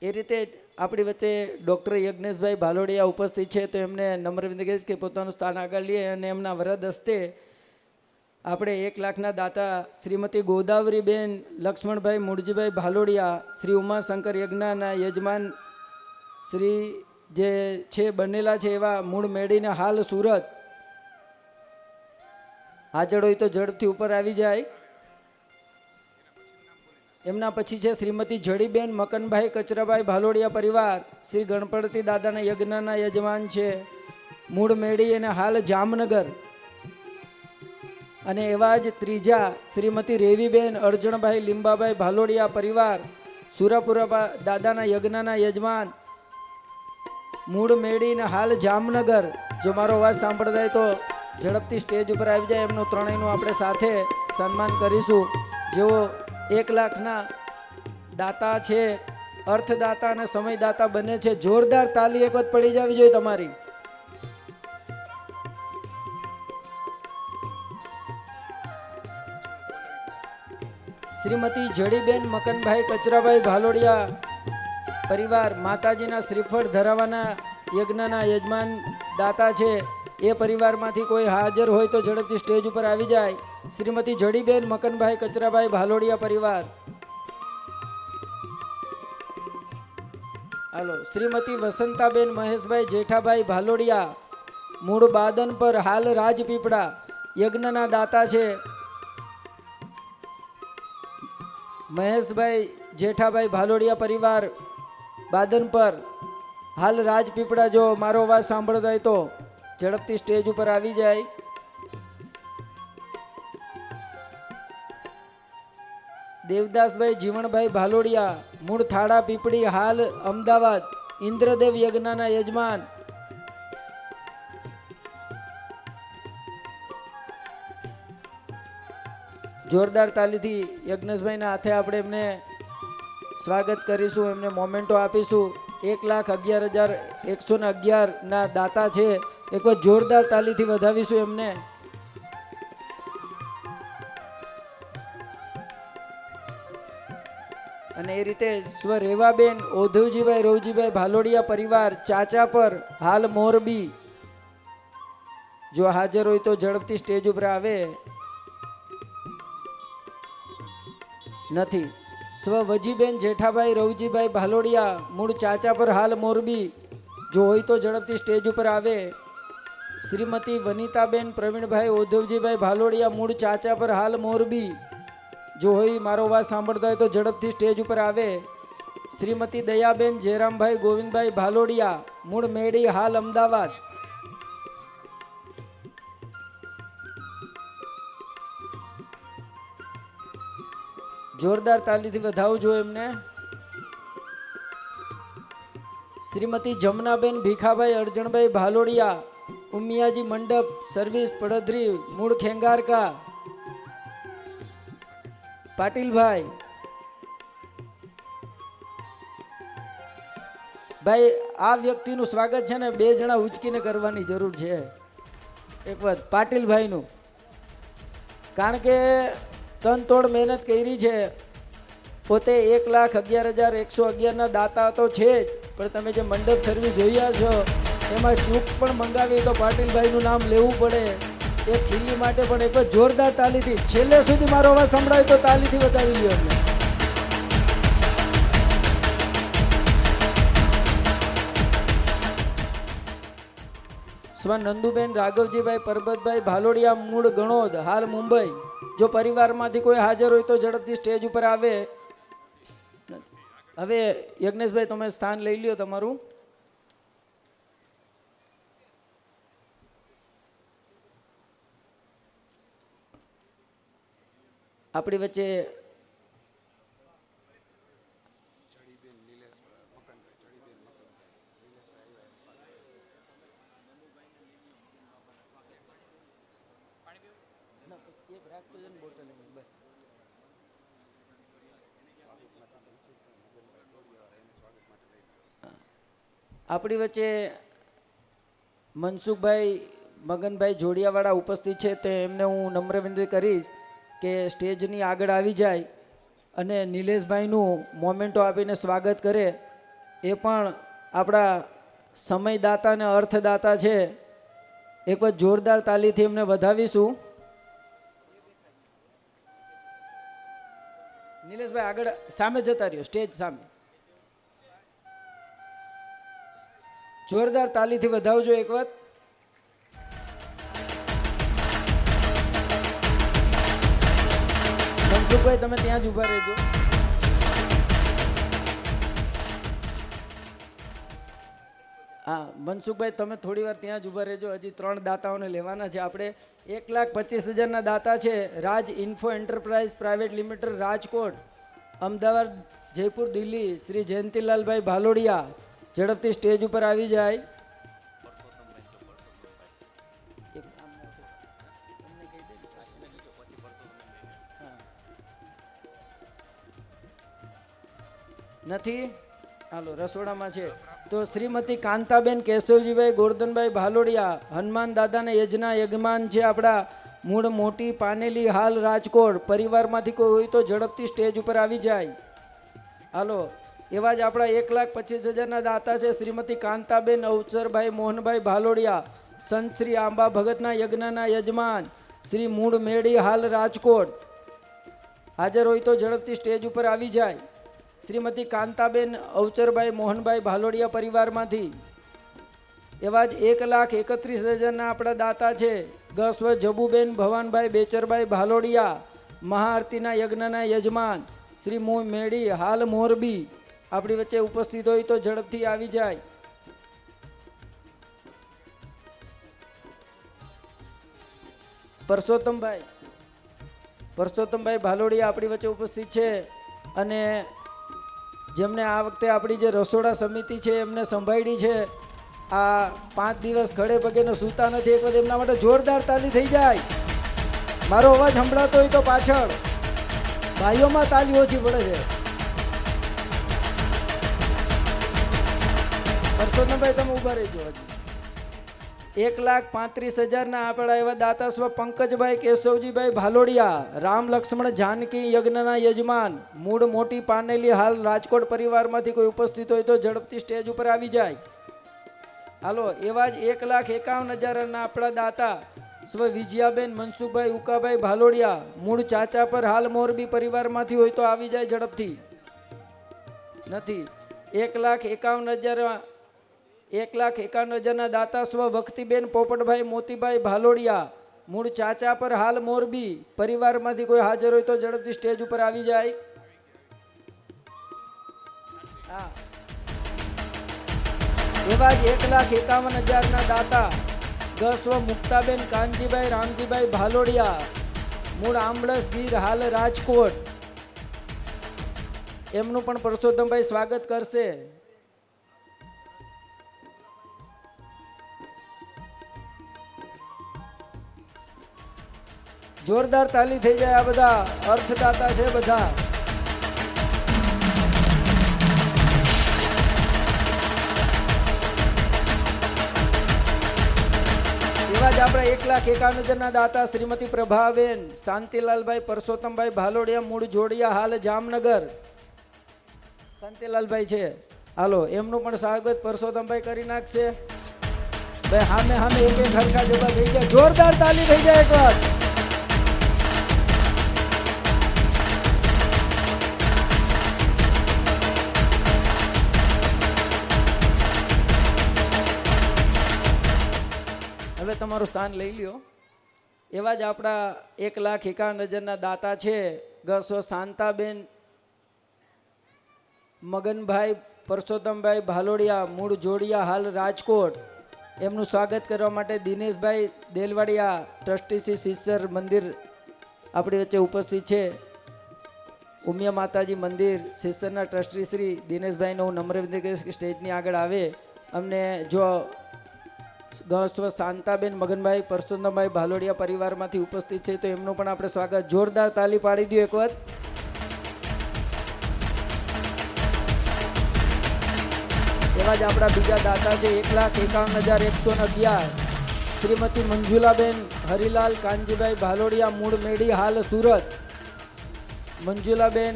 એ રીતે આપણી વચ્ચે ડૉક્ટર યજ્ઞેશભાઈ ભાલોડિયા ઉપસ્થિત છે, તો એમને નમ્ર વિનંતી કરીશ કે પોતાનું સ્થાન આગળ લે અને એમના વરદ હસ્તે આપણે 1 લાખના દાતા શ્રીમતી ગોદાવરીબેન લક્ષ્મણભાઈ મૂળજીભાઈ ભાલોડિયા, શ્રી ઉમાશંકર યજ્ઞના યજમાન શ્રી જે છે બનેલા છે એવા મૂળ મેળીને હાલ સુરત હાજર હોય તો ઝડપથી ઉપર આવી જાય. એમના પછી છે શ્રીમતી જડીબેન મકનભાઈ કચરાભાઈ ભાલોડિયા પરિવાર, શ્રી ગણપતિ દાદાના યજ્ઞના યજમાન છે, મૂળ મેળી અને હાલ જામનગર. અને એવા જ ત્રીજા શ્રીમતી રેવીબેન અર્જણભાઈ લીંબાભાઈ ભાલોડિયા પરિવાર, સુરાપુરા દાદાના યજ્ઞના યજમાન, મૂળ મેળીને હાલ જામનગર. જો મારો અવાજ સાંભળતા હોય તો ઝડપથી સ્ટેજ ઉપર આવી જાય. એમનું ત્રણેયનું આપણે સાથે સન્માન કરીશું. જેઓ 1 લાખના દાતા છે, અર્થદાતા અને સમયદાતા બને છે. જોરદાર તાલી એક વખત પડી જવી જોઈએ તમારી. શ્રીમતી જડીબેન મકનભાઈ કચરાભાઈ ભાલોડિયા પરિવાર, માતાજીના શ્રીફળ ધરાવવાના યજ્ઞના યજમાન દાતા છે. એ પરિવારમાંથી કોઈ હાજર હોય તો ઝડપથી સ્ટેજ ઉપર આવી જાય. શ્રીમતી જડીબેન મકનભાઈ કચરાભાઈ ભાલોડિયા પરિવાર. હાલો. શ્રીમતી વસંતાબેન મહેશભાઈ જેઠાભાઈ ભાલોડિયા, મૂળ બાદન પર હાલ રાજપીપળા, યજ્ઞના દાતા છે. મહેશભાઈ જેઠાભાઈ ભાલોડિયા પરિવાર, બાદન પર હાલ રાજપીપળા. જો મારો અવાજ સાંભળતો હોય તો ઝડપથી સ્ટેજ ઉપર આવી જાય. દેવદાસભાઈ જીવણભાઈ ભાલોડિયા, મૂળ થાળા પીપળી, હાલ અમદાવાદ, ઇન્દ્રદેવ યજ્ઞના યજમાન. જોરદાર તાલીથી યજ્ઞેશભાઈના હાથે આપણે એમને સ્વાગત કરીશું, એમને મોમેન્ટો આપીશું. 1,11,111 ના દાતા છે. એક વાર જોરદાર તાલીથી વધાવીશું એમને. અને એ રીતે સ્વ રેવાબેન ઓધવજીભાઈ રવજીભાઈ ભાલોડિયા પરિવાર, ચાચા પર, હાલ મોરબી. જો હાજર હોય તો ઝડપથી સ્ટેજ ઉપર આવે. નથી. સ્વ વજીબેન જેઠાભાઈ રવજીભાઈ ભાલોડિયા, મૂળ ચાચા પર, હાલ મોરબી. જો હોય તો ઝડપથી સ્ટેજ ઉપર આવે. શ્રીમતી વનિતાબેન પ્રવીણભાઈ ઓધવજીભાઈ ભાલોડિયા, મૂળ ચાચા પર, હાલ મોરબી. જો હોય મારો વાત સાંભળતા હોય તો ઝડપથી સ્ટેજ ઉપર આવે. શ્રીમતી દયાબેન જયરામભાઈ ગોવિંદભાઈ ભાલોડિયા, મૂળ મેડી, હાલ અમદાવાદ. જોરદાર તાલીથી વધાવું જોઈએ એમને. શ્રીમતી જમનાબેન ભીખાભાઈ અર્જણભાઈ ભાલોડિયા, ઉમિયાજી મંડપ સર્વિસ પડધરી, મૂળ ખેંગારકા. પાટીલભાઈ ભાઈ, આ વ્યક્તિનું સ્વાગત છે ને 2 જણા ઉચકીને કરવાની જરૂર છે. એક વખત પાટીલભાઈનું, કારણ કે તનતોડ મહેનત કરી છે. પોતે 1,11,111 ના દાતા તો છે જ, પણ તમે જે મંડપ સર્વિસ જોયા છો એમાં ચૂક પણ મંગાવી તો પાટીલભાઈનું નામ લેવું પડે. એ ખીલી માટે પણ એક જોરદાર તાલીથી છેલ્લે સુધી મારો અવાજ સંભળાય તો તાલીથી બતાવી લ્યો અમને. સ્વ નંદુબેન રાઘવજીભાઈ પરબતભાઈ ભાલોડિયા, મૂળ ગણોદ, હાલ મુંબઈ. જો પરિવારમાંથી કોઈ હાજર હોય તો ઝડપથી સ્ટેજ ઉપર આવે. હવે યજ્ઞેશભાઈ તમે સ્થાન લઈ લ્યો તમારું. આપણી વચ્ચે આપણી વચ્ચે મનસુખભાઈ મગનભાઈ જોડિયાવાળા ઉપસ્થિત છે, તો એમને હું નમ્ર વિનંતી કરીશ કે સ્ટેજની આગળ આવી જાય અને નિલેશભાઈનું મોમેન્ટો આપીને સ્વાગત કરે. એ પણ આપણા સમયદાતા અને અર્થદાતા છે. એક વખત જોરદાર તાલીથી એમને વધાવીશું. નિલેશભાઈ આગળ સામે જતા રહ્યો, સ્ટેજ સામે. જોરદાર તાલીથી વધાવજો એક વખત. મનસુખભાઈ તમે ત્યાં જ ઊભા રહેજો. હા મનસુખભાઈ તમે થોડી વાર ત્યાં જ ઊભા રહેજો. હજી 3 દાતાઓને લેવાના છે આપણે. 1,25,000ના દાતા છે Raj info enterprise private limited, Rajkot, Ahmedabad, Jaipur, Delhi. Shri જયંતિલાલભાઈ ભાલોડિયા ઝડપથી સ્ટેજ ઉપર આવી જાય. નથી હાલો રસોડામાં છે. તો શ્રીમતી કાંતાબેન કેશવજીભાઈ ગોરધનભાઈ ભાલોડિયા, હનુમાન દાદાના યજ્ઞના યજમાન છે આપણા, મૂળ મોટી પાનેલી, હાલ રાજકોટ. પરિવારમાંથી કોઈ હોય તો ઝડપથી સ્ટેજ ઉપર આવી જાય. હાલો એવા જ આપણા 1,25,000ના દાતા છે શ્રીમતી કાંતાબેન અવસરભાઈ મોહનભાઈ ભાલોડિયા, સંત શ્રી આંબા ભગતના યજ્ઞના યજમાન, શ્રી મૂળ મેળી, હાલ રાજકોટ. હાજર હોય તો ઝડપથી સ્ટેજ ઉપર આવી જાય. શ્રીમતી કાંતાબેન અવચરભાઈ મોહનભાઈ ભાલોડિયા પરિવારમાંથી. એવા જ 1,31,000ના આપણા દાતા છે ગસ્વ જબુબેન ભવાનભાઈ બેચરભાઈ ભાલોડિયા, મહાઆરતીના યજ્ઞના યજમાન, શ્રી મૂળ મેળી, હાલ મોરબી. આપણી વચ્ચે ઉપસ્થિત હોય તો ઝડપથી આવી જાય. પરસોત્તમભાઈ ભાલોડિયા આપણી વચ્ચે ઉપસ્થિત છે. અને જેમને આ વખતે આપણી જે રસોડા સમિતિ છે એમને સંભાળી છે. આ 5 દિવસ ખડે પગે સૂતા નથી. એક વખત એમના માટે જોરદાર તાલી થઈ જાય. મારો અવાજ સંભળાતો હોય તો પાછળ ભાઈઓમાં તાલી ઓછી પડે છે. પરસોત્તમભાઈ તમે ઊભા રહેજો. હજી 1,35,000ના આપણા એવા દાતા સ્વ પંકજભાઈ કેશવજીભાઈ ભાલોડિયા, રામ લક્ષ્મણ જાનકી યજ્ઞના યજમાન, મૂળ મોટી પાનેલી, હાલ રાજકોટ. પરિવારમાંથી કોઈ ઉપસ્થિત હોય તો ઝડપથી સ્ટેજ ઉપર આવી જાય. હાલો એવા જ 1,51,000ના આપણા દાતા સ્વ વિજયાબેન મનસુખભાઈ ઉકાભાઈ ભાલોડિયા, મૂળ ચાચા પર, હાલ મોરબી. પરિવારમાંથી હોય તો આવી જાય ઝડપથી. નથી 1,51,000ના દાતા સ્વ ભક્તિબેન પોપટભાઈ મોતીભાઈ ભાલોડિયા, મૂળ ચાચા પર, હાલ મોરબી. પરિવારમાંથી કોઈ હાજર હોય તો ઝડપથી સ્ટેજ ઉપર આવી જાય. હા એવા જ 1,51,000ના દાતા ગસ્વ મુક્તાબેન કાનજીભાઈ રામજીભાઈ ભાલોડિયા, મૂળ આંબળસ ગીર, હાલ રાજકોટ. એમનું પણ પરસોત્તમભાઈ સ્વાગત કરશે. જોરદાર તાલી થઈ જાય. આ બધા અર્થદાતા છે બધા. એવા જ આપણા 1,51,000ના દાતા શ્રીમતી પ્રભાબેન શાંતિલાલભાઈ પરસોત્તમભાઈ ભાલોડિયા, મૂળ જોડિયા, હાલ જામનગર. શાંતિલાલભાઈ છે હાલો એમનું પણ સ્વાગત પરસોત્તમભાઈ કરી નાખશે. ભાઈ હામે હામે એક હરખા જવા થઈ જાય. જોરદાર તાલી થઈ જાય એક વાર. હવે તમારું સ્થાન લઈ લ્યો. એવા જ આપણા 1,51,000ના દાતા છે ગસ્વ શાંતાબેન મગનભાઈ પરસોત્તમભાઈ ભાલોડિયા, મૂળ જોડિયા, હાલ રાજકોટ. એમનું સ્વાગત કરવા માટે દિનેશભાઈ દેલવાડિયા, ટ્રસ્ટી શ્રી સિસર મંદિર આપણી વચ્ચે ઉપસ્થિત છે. ઉમિયા માતાજી મંદિર સિસરના ટ્રસ્ટી શ્રી દિનેશભાઈને હું નમ્ર વિનંતી કરીશ કે સ્ટેજની આગળ આવે. અમને જો ગસ્વ શાંતાબેન મગનભાઈ પરસોત્તમભાઈ ભાલોડિયા પરિવારમાંથી ઉપસ્થિત છે તો એમનું પણ આપણે સ્વાગત. જોરદાર તાલી પાડી દો એક વખત. એવા જ આપણા બીજા દાતા છે 1,51,111 શ્રીમતી મંજુલાબેન હરિલાલ કાનજીભાઈ ભાલોડિયા, મૂળ મેડી, હાલ સુરત. મંજુલાબેન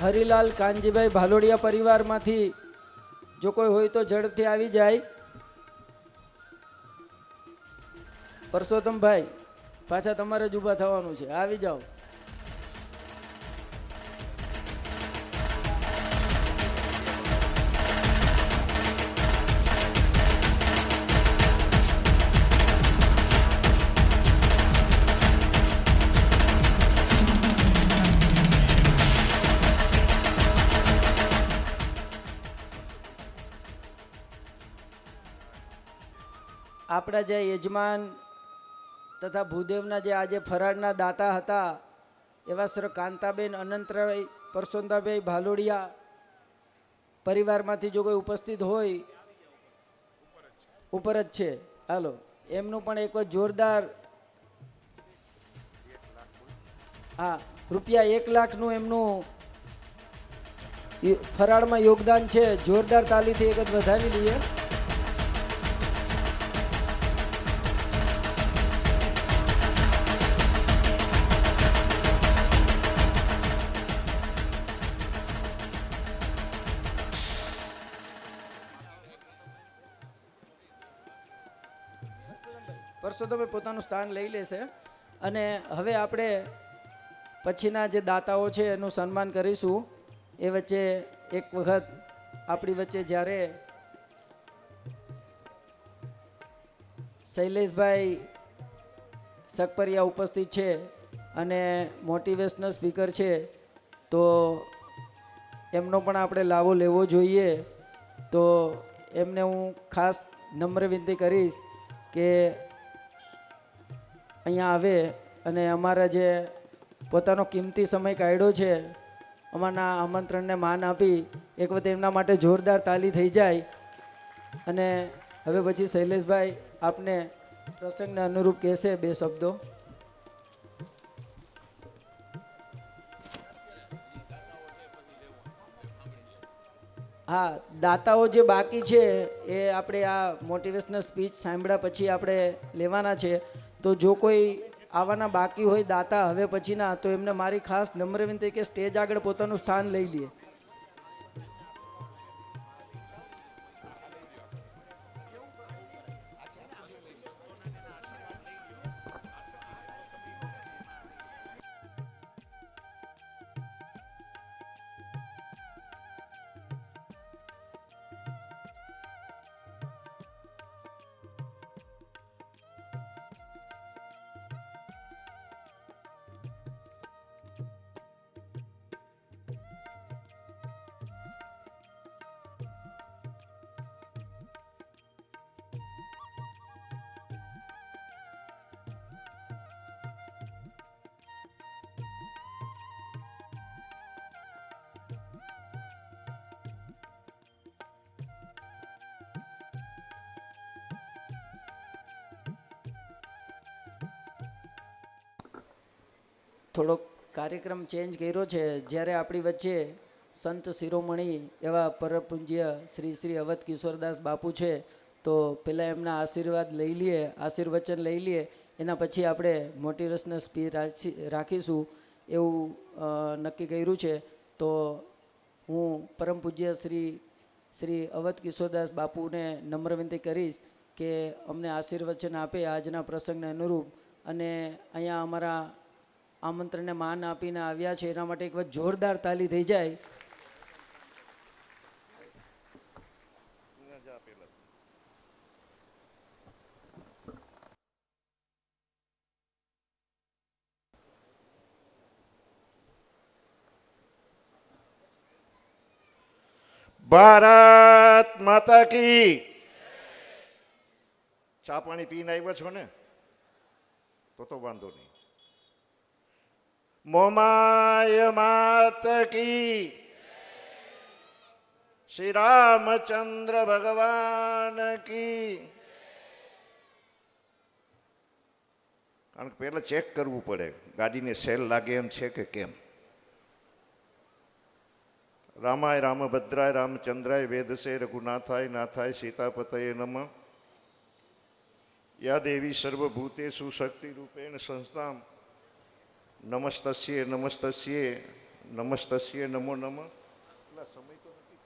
હરિલાલ કાનજીભાઈ ભાલોડિયા પરિવારમાંથી જો કોઈ હોય તો ઝડપથી આવી જાય. પરસોત્તમભાઈ પાછા તમારે જ ઊભા થવાનું છે, આવી જાઓ. આપણા જે યજમાન તથા ભૂદેવના જે આજે ફરાળના દાતા હતા એવા શ્રી કાંતાબેન અનંતરાય પરસોત્તમભાઈ ભાલોડિયા પરિવારમાંથી જો કોઈ ઉપસ્થિત હોય, ઉપર જ છે, હાલો એમનું પણ એક જોરદાર, હા, ₹1 લાખનું એમનું ફરાળમાં યોગદાન છે. જોરદાર તાલીથી એક જ વધાવી લઈએ. પરસોત્તમભાઈ પોતાનું સ્થાન લઈ લેશે અને હવે આપણે પછીના જે દાતાઓ છે એનું સન્માન કરીશું. એ વચ્ચે એક વખત આપણી વચ્ચે જ્યારે શૈલેષભાઈ સકપરિયા ઉપસ્થિત છે અને મોટિવેશનલ સ્પીકર છે, તો એમનો પણ આપણે લાવો લેવો જોઈએ. તો એમને હું ખાસ નમ્ર વિનંતી કરીશ કે અહીંયા આવે અને અમારા જે પોતાનો કિંમતી સમય કાઢ્યો છે, અમારના આમંત્રણને માન આપી એક વખત એમના માટે જોરદાર તાલી થઈ જાય. અને હવે પછી શૈલેષભાઈ આપને પ્રસંગને અનુરૂપ કહેશે 2 શબ્દો. હા, દાતાઓ જે બાકી છે એ આપણે આ મોટિવેશનલ સ્પીચ સાંભળ્યા પછી આપણે લેવાના છે. તો જો કોઈ આવવાના બાકી હોય દાતા હવે પછીના, તો એમને મારી ખાસ નમ્ર વિનંતી કે સ્ટેજ આગળ પોતાનું સ્થાન લઈ લે. થોડોક કાર્યક્રમ ચેન્જ કર્યો છે. જ્યારે આપણી વચ્ચે સંત શિરોમણી એવા પરમપૂજ્ય શ્રી શ્રી અવધ કિશોરદાસ બાપુ છે, તો પહેલાં એમના આશીર્વાદ લઈ લઈએ, આશીર્વચન લઈ લઈએ. એના પછી આપણે મોટિવેશનલ સ્પીચ રાખીશું એવું નક્કી કર્યું છે. તો હું પરમ પૂજ્ય શ્રી અવધ કિશોરદાસ બાપુને નમ્ર વિનંતી કરીશ કે અમને આશીર્વચન આપે આજના પ્રસંગને અનુરૂપ. અને અહીંયા અમારા આમંત્રણને માન આપીને આવ્યા છે એના માટે એક વખત જોરદાર તાલી થઈ જાય. ભારત માતા કી. ચા પાણી પીને આવ્યા છો ને, તો વાંધો નહીં. મોમાય માત કી. શ્રી રામચંદ્ર ભગવાન કી. કારણ કે પહેલા ચેક કરવું પડે ગાડીને સેલ લાગે એમ છે કે કેમ. રામાય રામભદ્રાય રામચંદ્રાય વેદસે રઘુનાથાય નાથાય સીતાપતયે નમઃ. યા દેવી સર્વભૂતેષુ શક્તિ રૂપેણ સંસ્થામ નમસ્તસ્યે નમસ્તસ્યે નમસ્તસ્યે નમો નમઃ. સમય તો નથી.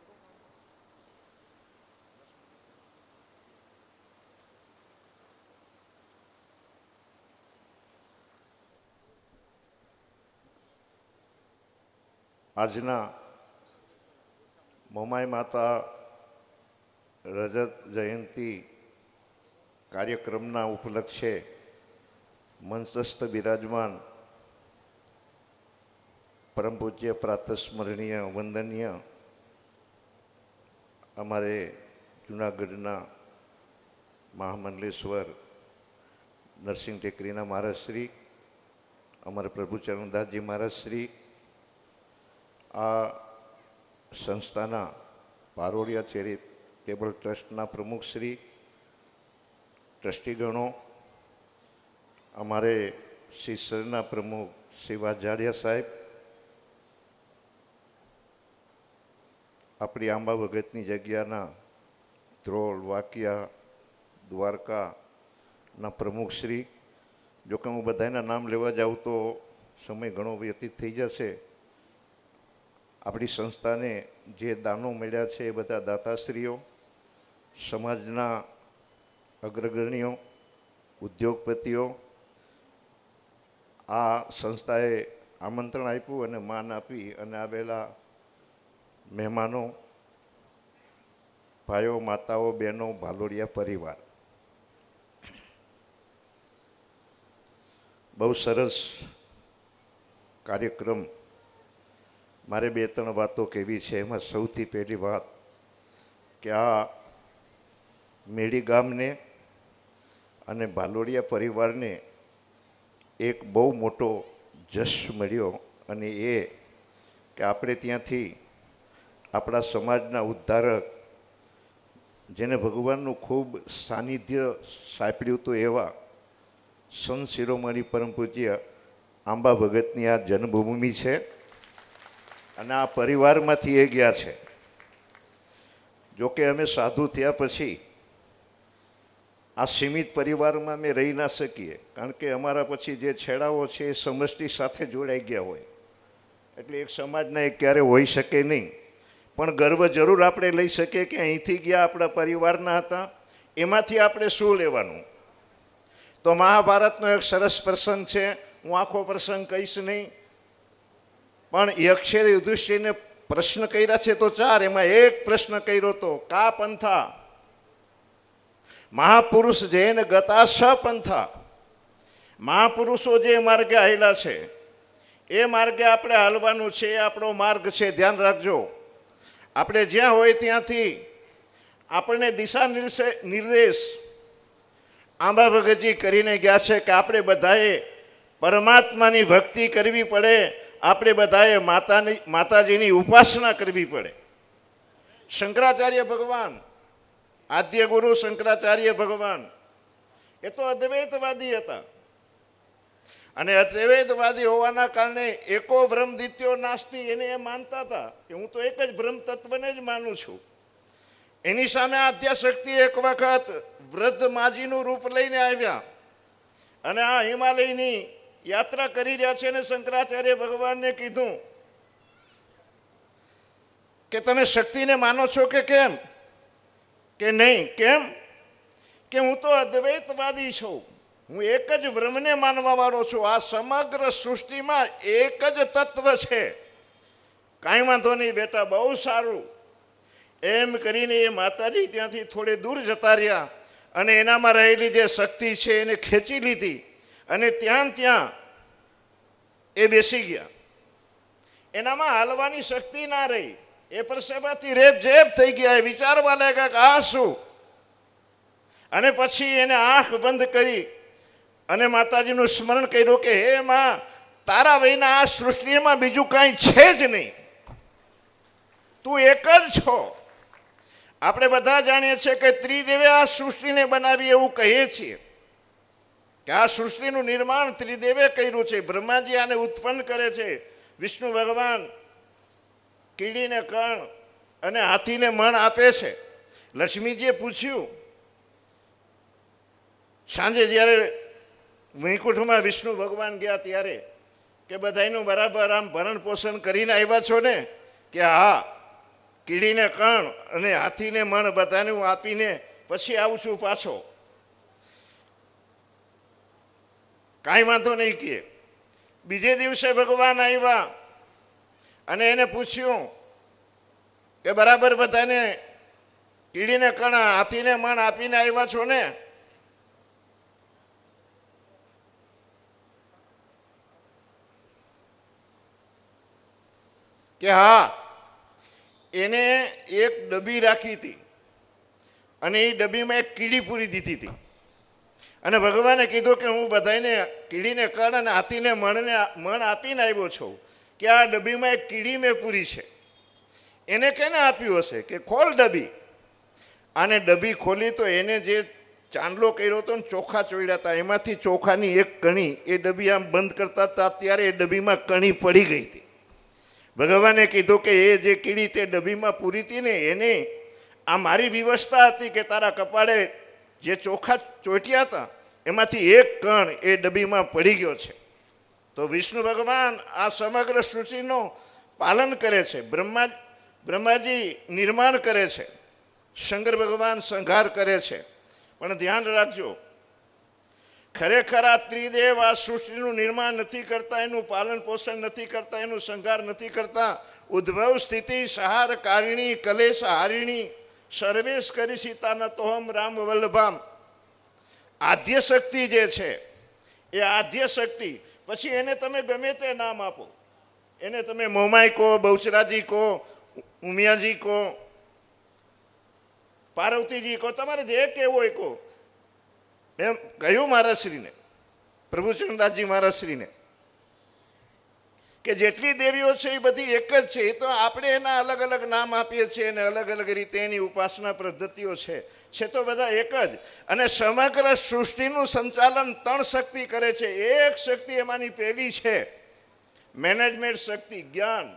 આજના મોમાઈ માતા રજત જયંતિ કાર્યક્રમના ઉપલક્ષે મંચસ્થ બિરાજમાન પરમ પૂજ્ય પ્રાતસ્મરણીય વંદનીય અમારે જૂનાગઢના મહામંડલેશ્વર નરસિંહ ટેકરીના મહારાજશ્રી, અમારા પ્રભુચરણદાસજી મહારાજશ્રી, આ સંસ્થાના પારોડિયા ચેરિટેબલ ટ્રસ્ટના પ્રમુખશ્રી, ટ્રસ્ટીગણો, અમારે શિષ્યના પ્રમુખ શ્રી વાજાડિયા સાહેબ, આપણી આંબા ભગતની જગ્યાના ધ્રોલ, વાકિયા, દ્વારકાના પ્રમુખશ્રી. જોકે હું બધાના નામ લેવા જાઉં તો સમય ઘણો વ્યતીત થઈ જશે. આપણી સંસ્થાને જે દાનો મળ્યા છે એ બધા દાતાશ્રીઓ, સમાજના અગ્રગણ્યો, ઉદ્યોગપતિઓ, આ સંસ્થાએ આમંત્રણ આપ્યું અને માન આપી અને આવેલા મહેમાનો, ભાઈઓ, માતાઓ, બહેનો, ભાલોડિયા પરિવાર, બહુ સરસ કાર્યક્રમ. મારે 2-3 વાતો કહેવી છે. એમાં સૌથી પહેલી વાત કે આ મેડી ગામને અને ભાલોડિયા પરિવારને એક બહુ મોટો જશ મળ્યો, અને એ કે આપણે ત્યાંથી આપણા સમાજના ઉદ્ધારક, જેને ભગવાનનું ખૂબ સાનિધ્ય સાંપડ્યું હતું એવા સંત શિરોમણી પરમ પૂજ્ય આંબા ભગતની આ જન્મભૂમિ છે અને આ પરિવારમાંથી એ ગયા છે. જોકે અમે સાધુ થયા પછી આ સીમિત પરિવારમાં અમે રહી ના શકીએ, કારણ કે અમારા પછી જે છેડાઓ છે એ સમષ્ટિ સાથે જોડાઈ ગયા હોય, એટલે એક સમાજના એક ક્યારે હોઈ શકે નહીં. પણ ગર્વ જરૂર આપણે લઈ શકીએ કે અહીંથી ગયા આપણા પરિવારના હતા, એમાંથી આપણે શું લેવાનું. તો મહાભારતનો એક સરસ પ્રસંગ છે, હું આખો પ્રસંગ કહીશ નહીં, પણ યક્ષે યુધિષ્ઠિરને પ્રશ્ન કર્યા છે તો 4, એમાં એક પ્રશ્ન કર્યો તો કા પંથા મહાપુરુષ જૈન ગતા સ પંથા. મહાપુરુષો જે માર્ગે આવેલા છે એ માર્ગે આપણે હાલવાનું છે, એ આપણો માર્ગ છે. ધ્યાન રાખજો, આપણે જ્યાં હોય ત્યાંથી આપણને દિશા નિર્દેશ આંબા ભગતજી કરીને ગયા છે કે આપણે બધાએ પરમાત્માની ભક્તિ કરવી પડે, આપણે બધાએ માતાજીની ઉપાસના કરવી પડે. શંકરાચાર્ય ભગવાન, આદ્ય ગુરુ શંકરાચાર્ય ભગવાન, એ તો અદ્વૈતવાદી હતા, અને અદ્વૈતવાદી હોવાના કારણે એકો બ્રહ્મ દ્વિતીયો નાસ્તિ એને એ માનતા હતા કે હું તો એક જ બ્રહ્મ તત્વને જ માનું છું. એની સામે આદ્યાશક્તિ એક વખત વૃદ્ધ માજીનું રૂપ લઈને આવ્યા અને આ હિમાલયની યાત્રા કરી રહ્યા છે, અને શંકરાચાર્ય ભગવાનને કીધું કે તમે શક્તિને માનો છો કે કેમ? કે નહીં. કેમ? કે હું તો અદ્વૈતવાદી છું, હું એક જ બ્રહ્મને માનવા વાળો છું, આ સમગ્ર સૃષ્ટિમાં એક જ તત્વ છે. કાંઈ વાંધો નહીં બેટા, બહુ સારું. એમ કરીને એ માતાજી ત્યાંથી થોડે દૂર જતા રહ્યા અને એનામાં રહેલી જે શક્તિ છે એને ખેંચી લીધી અને ત્યાં એ બેસી ગયા. એનામાં હાલવાની શક્તિ ના રહી, એ પરસેવાથી રેપ થઈ ગયા. એ વિચારવા લાગ્યા કે આ શું? અને પછી એને આંખ બંધ કરી અને માતાજીનું સ્મરણ કર્યું કે હે માં, તારા વયના આ સૃષ્ટિમાં બીજું કાંઈ છે જ નહીં, તું એક જ છો. આપણે બધા જાણીએ છીએ કે ત્રિદેવે આ સૃષ્ટિને બનાવી એવું કહીએ છીએ કે આ સૃષ્ટિનું નિર્માણ ત્રિદેવે કર્યું છે. બ્રહ્માજી આને ઉત્પન્ન કરે છે, વિષ્ણુ ભગવાન કીડીને કર્ણ અને હાથીને મણ આપે છે. લક્ષ્મીજીએ પૂછ્યું સાંજે જ્યારે વૈકુંઠમાં વિષ્ણુ ભગવાન ગયા ત્યારે કે બધાયનું બરાબર આમ ભરણ પોષણ કરીને આવ્યા છો ને? કે હા, કીડીને કર્ણ અને હાથીને મણ બધાને હું આપીને પછી આવું છું પાછો. કાંઈ વાંધો નહીં. કે બીજે દિવસે ભગવાન આવ્યા અને એને પૂછ્યું કે બરાબર બધાને કીડીને કણ હાથીને મણ આપીને આવ્યા છો ને? કે હા. એને એક ડબ્બી રાખી હતી અને એ ડબ્બીમાં એક કીડી પૂરી દીધી હતી અને ભગવાને કીધું કે હું બધાને કીડીને કણ અને હાથીને મણ આપીને આવ્યો છું કે આ ડબ્બીમાં એક કીડી મેં પૂરી છે. એને કેને આપ્યું હશે? કે ખોલ ડબ્બી. આને ડબ્બી ખોલી તો એને જે ચાંદલો કર્યો હતો ને ચોખા ચોળ્યા હતા, એમાંથી ચોખાની એક કણી એ ડબ્બી આમ બંધ કરતા હતા ત્યારે એ ડબ્બીમાં કણી પડી ગઈ હતી. ભગવાને કીધું કે એ જે કીડી તે ડબ્બીમાં પૂરી હતી ને એને આ મારી વ્યવસ્થા હતી કે તારા કપાળે જે ચોખા ચોટ્યા હતા એમાંથી એક કણ એ ડબ્બીમાં પડી ગયો છે. તો વિષ્ણુ ભગવાન આ સમગ્ર સૃષ્ટિનું પાલન કરે છે. બ્રહ્માજી નિર્માણ કરે છે, શંકર ભગવાન સંહાર કરે છે. પણ ધ્યાન રાખજો, ખરેખર આ ત્રિદેવ આ સૃષ્ટિનું નિર્માણ નથી કરતા, એનું પાલન પોષણ નથી કરતા, એનું સંહાર નથી કરતા. ઉદ્ભવ સ્થિતિ સહાર કારિણી કલેશ હારિણી સર્વેશ કરી સીતા તોહમ રામ વલ્લભામ. આદ્ય શક્તિ જે છે એ આદ્ય શક્તિ, પછી એને તમે ગમે તે નામ આપો, એને તમે મોમાઈ કહો, બહુચરાજી કહો, ઉમિયાજી કહો, પાર્વતીજી કહો, તમારે જે કહેવું હોય કહો. એમ કહ્યું મહારાજશ્રીને, પ્રભુચંદ્રદાસજી મહારાજશ્રીને, કે જેટલી દેવીઓ છે એ બધી એક જ છે. એ તો આપણે એના અલગ અલગ નામ આપીએ છીએ અને અલગ અલગ રીતે એની ઉપાસના પદ્ધતિઓ છે તો બધા એક જ. અને સમગ્ર સૃષ્ટિનું સંચાલન 3 શક્તિ કરે છે. એક શક્તિ એમાંની પહેલી છે મેનેજમેન્ટ શક્તિ, જ્ઞાન.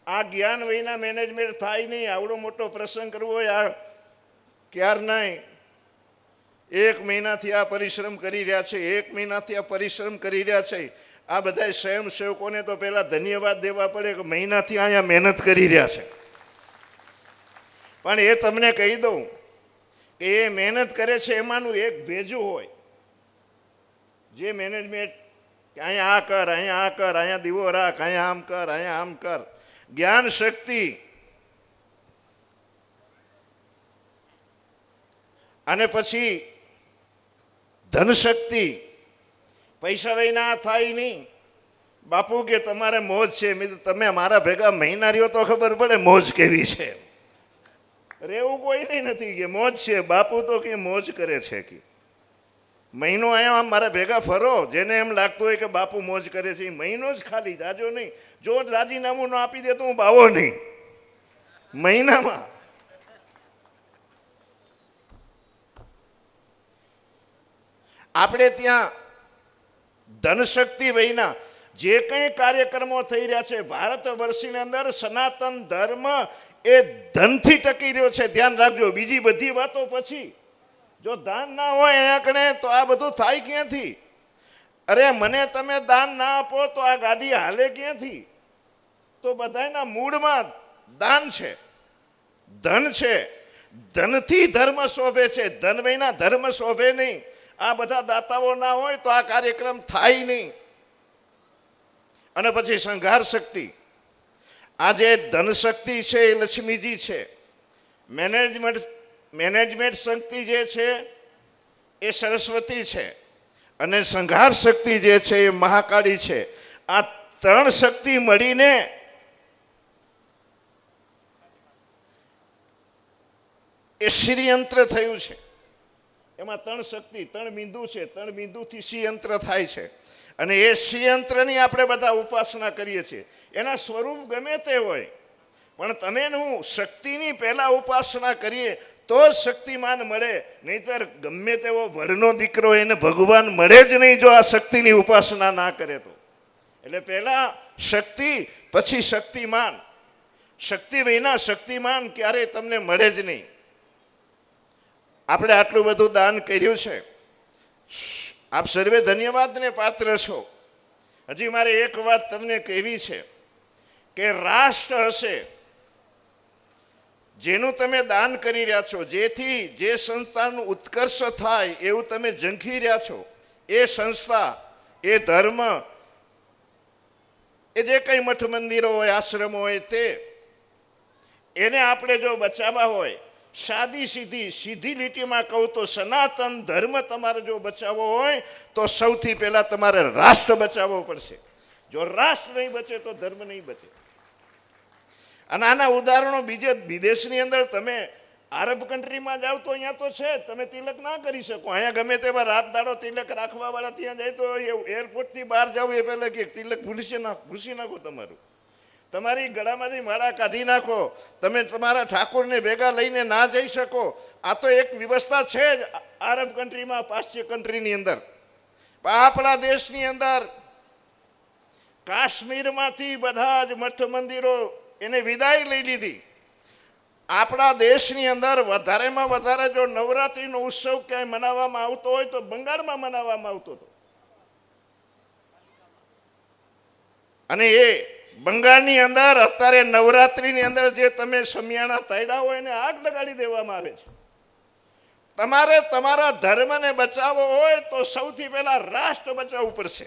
આ જ્ઞાન વિના મેનેજમેન્ટ થાય નહીં. આવડો મોટો પ્રસંગ કરવો હોય આ ક્યાર નહીં. 1 મહિનાથી આ પરિશ્રમ કરી રહ્યા છે, 1 મહિનાથી આ પરિશ્રમ કરી રહ્યા છે. આ બધા સ્વયંસેવકોને તો પહેલા ધન્યવાદ દેવા પડે કે મહિનાથી અહીંયા મહેનત કરી રહ્યા છે. પણ એ તમને કહી દઉં કે એ મહેનત કરે છે એમાંનું એક ભેજું હોય, જે મેનેજમેન્ટ કે અહીંયા આ કર, અહીંયા આ કર, અહીંયા દીવો રાખ, અહીંયા આમ કર, અહીંયા આમ કર. જ્ઞાન શક્તિ અને પછી ધન શક્તિ. પૈસા વિના થાય નહીં. બાપુ કે તમારે મોજ છે. તમે મારા ભેગા મહિના રહ્યો તો ખબર પડે મોજ કેવી છે. રેવું કોઈ નહીં નથી કે મોજ છે. બાપુ તો કે મોજ કરે છે કે મહિનો અહીંયા મારા ભેગા ફરો. જેને એમ લાગતું હોય કે બાપુ મોજ કરે છે, મહિનો જ ખાલી, જાજો નહીં. જો રાજીનામું ન આપી દે તો હું બાવો નહીં. મહિનામાં આપણે ત્યાં ધનશક્તિ વહીના જે કંઈ કાર્યક્રમો થઈ રહ્યા છે ભારત વર્ષની અંદર, સનાતન ધર્મ એ ધનથી ટકી રહ્યો છે. ધ્યાન રાખજો. બીજી બધી વાતો પછી, જો દાન ના હોય અહીંયા કણે તો આ બધું થાય ક્યાંથી? અરે મને તમે દાન ના આપો તો આ ગાડી હાલે ક્યાંથી? તો બધાના મૂળમાં દાન છે, ધન છે. ધનથી ધર્મ શોભે છે, ધન વિના ધર્મ શોભે નહીં. આ બધા દાતાઓ ના હોય તો આ કાર્યક્રમ થાય નહીં. અને પછી સંઘાર શક્તિ. આ જે ધન શક્તિ છે એ લક્ષ્મીજી છે. મેનેજમેન્ટ શક્તિ જે છે એ સરસ્વતી છે અને સંઘાર શક્તિ જે છે એ મહાકાળી છે. આ 3 શક્તિ મળીને એ શ્રીયંત્ર થયું છે. એમાં 3 શક્તિ, 3 બિંદુ છે. 3 બિંદુથી શ્રીયંત્ર થાય છે અને એ શ્રીયંત્રની આપણે બધા ઉપાસના કરીએ છીએ. એના સ્વરૂપ ગમે તે હોય, પણ તમે હું શક્તિની પહેલા ઉપાસના કરીએ તો જ શક્તિમાન મળે. નહીતર ગમે તેવો વરનો દીકરો એને ભગવાન મળે જ નહીં જો આ શક્તિની ઉપાસના ના કરે તો. એટલે પહેલા શક્તિ, પછી શક્તિમાન. શક્તિ વિના શક્તિમાન ક્યારેય તમને મળે જ નહીં. આપણે આટલું બધું દાન કર્યું છે, આપ સર્વે ધન્યવાદને પાત્ર છો. હજી મારે એક વાત તમને કહેવી છે કે રાષ્ટ્ર હશે જેનું તમે દાન કરી રહ્યા છો, જેથી જે સંસ્થાનું ઉત્કર્ષ થાય એવું તમે ઝંખી રહ્યા છો, એ સંસ્થા, એ ધર્મ એ જે કંઈ મઠ મંદિરો હોય, આશ્રમો હોય, તે એને આપણે જો બચાવવા હોય, સાદી સીધી લીટીમાં કહું તો સનાતન ધર્મ તમારે જો બચાવવો હોય તો સૌથી પહેલા તમારે રાષ્ટ્ર બચાવવો પડશે. જો રાષ્ટ્ર નહીં બચે તો ધર્મ નહીં બચે. અને આના ઉદાહરણો બીજે વિદેશની અંદર તમે આરબ કન્ટ્રીમાં જાઓ તો અહીંયા તો છે, તમે તિલક ના કરી શકો. અહીંયા ગમે તેવા રાત દાડો તિલક રાખવા વાળા ત્યાં જાય તો એરપોર્ટથી બહાર જાવ એ પહેલા કે તિલક ભૂસી નાખો, તમારી ગળામાંથી માળા કાઢી નાખો, તમે તમારા ઠાકોરને ભેગા લઈને ના જઈ શકો. આ તો એક વ્યવસ્થા છે જ આરબ કન્ટ્રીમાં, પાશ્ચિત્ય કન્ટ્રીની અંદર. પણ આપણા દેશની અંદર કાશ્મીરમાંથી બધા જ મઠ મંદિરો એને વિદાય લઈ લીધી. આપણા દેશની અંદર વધારેમાં વધારે જો નવરાત્રિનો ઉત્સવ ક્યાંય મનાવવામાં આવતો હોય તો બંગાળમાં મનાવવામાં આવતો હતો. અને એ બંગાળની અંદર અત્યારે નવરાત્રિની અંદર જે તમે સમિયાણા તાયડા હોય એને આગ લગાડી દેવામાં આવે છે. તમારે તમારા ધર્મને બચાવવો હોય તો સૌથી પહેલા રાષ્ટ્ર બચાવવું પડશે.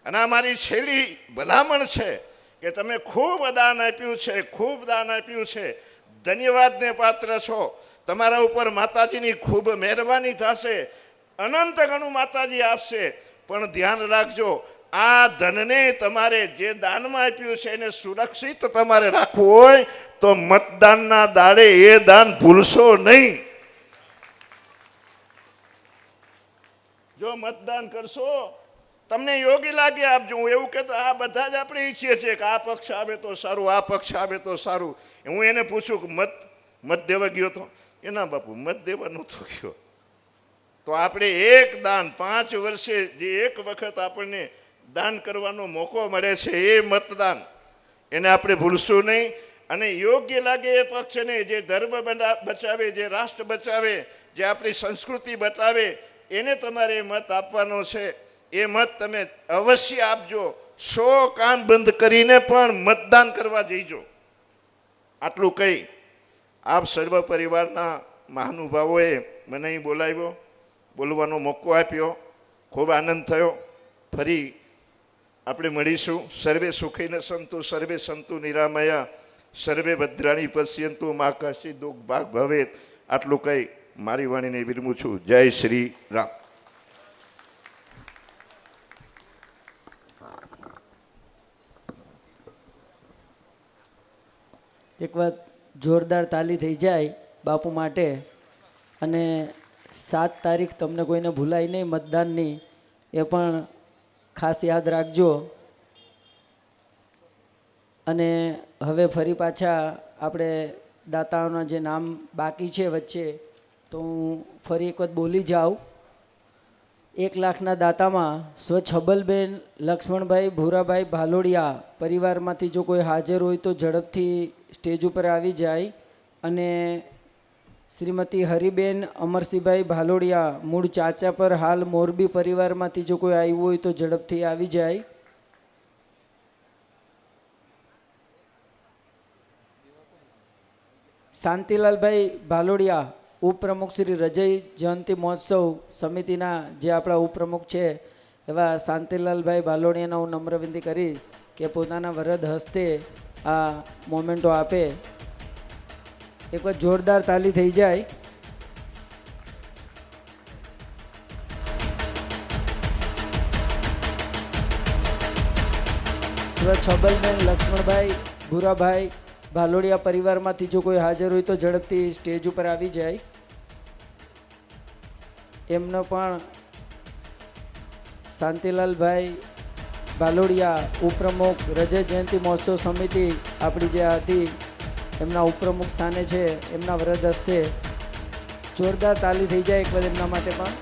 અને આ મારી છેલ્લી ભલામણ છે કે તમે ખૂબ દાન આપ્યું છે, ખૂબ દાન આપ્યું છે, ધન્યવાદને પાત્ર છો. તમારા ઉપર માતાજીની ખૂબ મહેરબાની થશે, અનંત ગણું માતાજી આપશે. પણ ધ્યાન રાખજો, આ ધનને તમારે જે દાનમાં આપ્યું છે એને સુરક્ષિત તમારે રાખવું હોય તો મતદાનના દાડે એ દાન ભૂલશો નહીં. જો મતદાન કરશો, તમને યોગ્ય લાગે આપજો. હું એવું કહેતો, આ બધા જ આપણે ઈચ્છીએ છીએ કે આ પક્ષ આવે તો સારું, આ પક્ષ આવે તો સારું. હું એને પૂછું કે મત દેવા ગયો તો એના બાપુ મત દેવા નહોતો ગયો. તો આપણે એક દાન 5 વર્ષે જે એક વખત આપણને દાન કરવાનો મોકો મળે છે એ મતદાન, એને આપણે ભૂલશું નહીં. અને યોગ્ય લાગે એ પક્ષને જે ધર્મ બચાવે, જે રાષ્ટ્ર બચાવે, જે આપણી સંસ્કૃતિ બતાવે, એને તમારે મત આપવાનો છે. એ મત તમે અવશ્ય આપજો. 100 કામ બંધ કરીને પણ મતદાન કરવા જઈજો. આટલું કહી આપ સર્વ પરિવારના મહાનુભાવોએ મને અહીં બોલાવ્યો, બોલવાનો મોકો આપ્યો, ખૂબ આનંદ થયો. ફરી આપણે મળીશું. સર્વે સુખીને સંતુ, સર્વે સંતુ નિરામયા, સર્વે ભદ્રાણી પશ્યંતુ, મા કશી દુઃખ ભાગ ભવેત. આટલું કહી મારી વાણીને વિરમું છું. જય શ્રી રામ. એક વાત જોરદાર તાલી થઈ જાય બાપુ માટે. અને 7 તારીખ તમને કોઈને ભૂલાય નહીં મતદાનની, એ પણ ખાસ યાદ રાખજો. અને હવે ફરી પાછા આપણે દાતાઓના જે નામ બાકી છે વચ્ચે, તો હું ફરી એક વખત બોલી જાઉં. 1 લાખના દાતામાં સ્વ છબલબેન લક્ષ્મણભાઈ ભૂરાભાઈ ભાલોડિયા પરિવારમાંથી જો કોઈ હાજર હોય તો ઝડપથી સ્ટેજ ઉપર આવી જાય. અને શ્રીમતી હરિબેન અમરસિંહભાઈ ભાલોડિયા મૂળ ચાચા પર હાલ મોરબી પરિવારમાંથી જો કોઈ આવ્યું હોય તો ઝડપથી આવી જાય. શાંતિલાલભાઈ ભાલોડિયા ઉપપ્રમુખ શ્રી રજય જયંતિ મહોત્સવ સમિતિના જે આપણા ઉપપ્રમુખ છે એવા શાંતિલાલભાઈ ભાલોડિયાને હું નમ્ર વિનંતી કરીશ કે પોતાના વરદ હસ્તે આ મોમેન્ટો આપે. એક વાર જોરદાર તાલી થઈ જાય. સ્વ છબલબેન લક્ષ્મણભાઈ ભૂરાભાઈ ભાલોડિયા પરિવારમાંથી જો કોઈ હાજર હોય તો ઝડપથી સ્ટેજ ઉપર આવી જાય. એમનો પણ શાંતિલાલભાઈ ભાલોડિયા ઉપપ્રમુખ રજય જયંતિ મહોત્સવ સમિતિ આપણી જે હતી એમના ઉપપ્રમુખ સ્થાને છે, એમના વરદ હસ્તે જોરદાર તાલી થઈ જાય એકવાર એમના માટે પણ.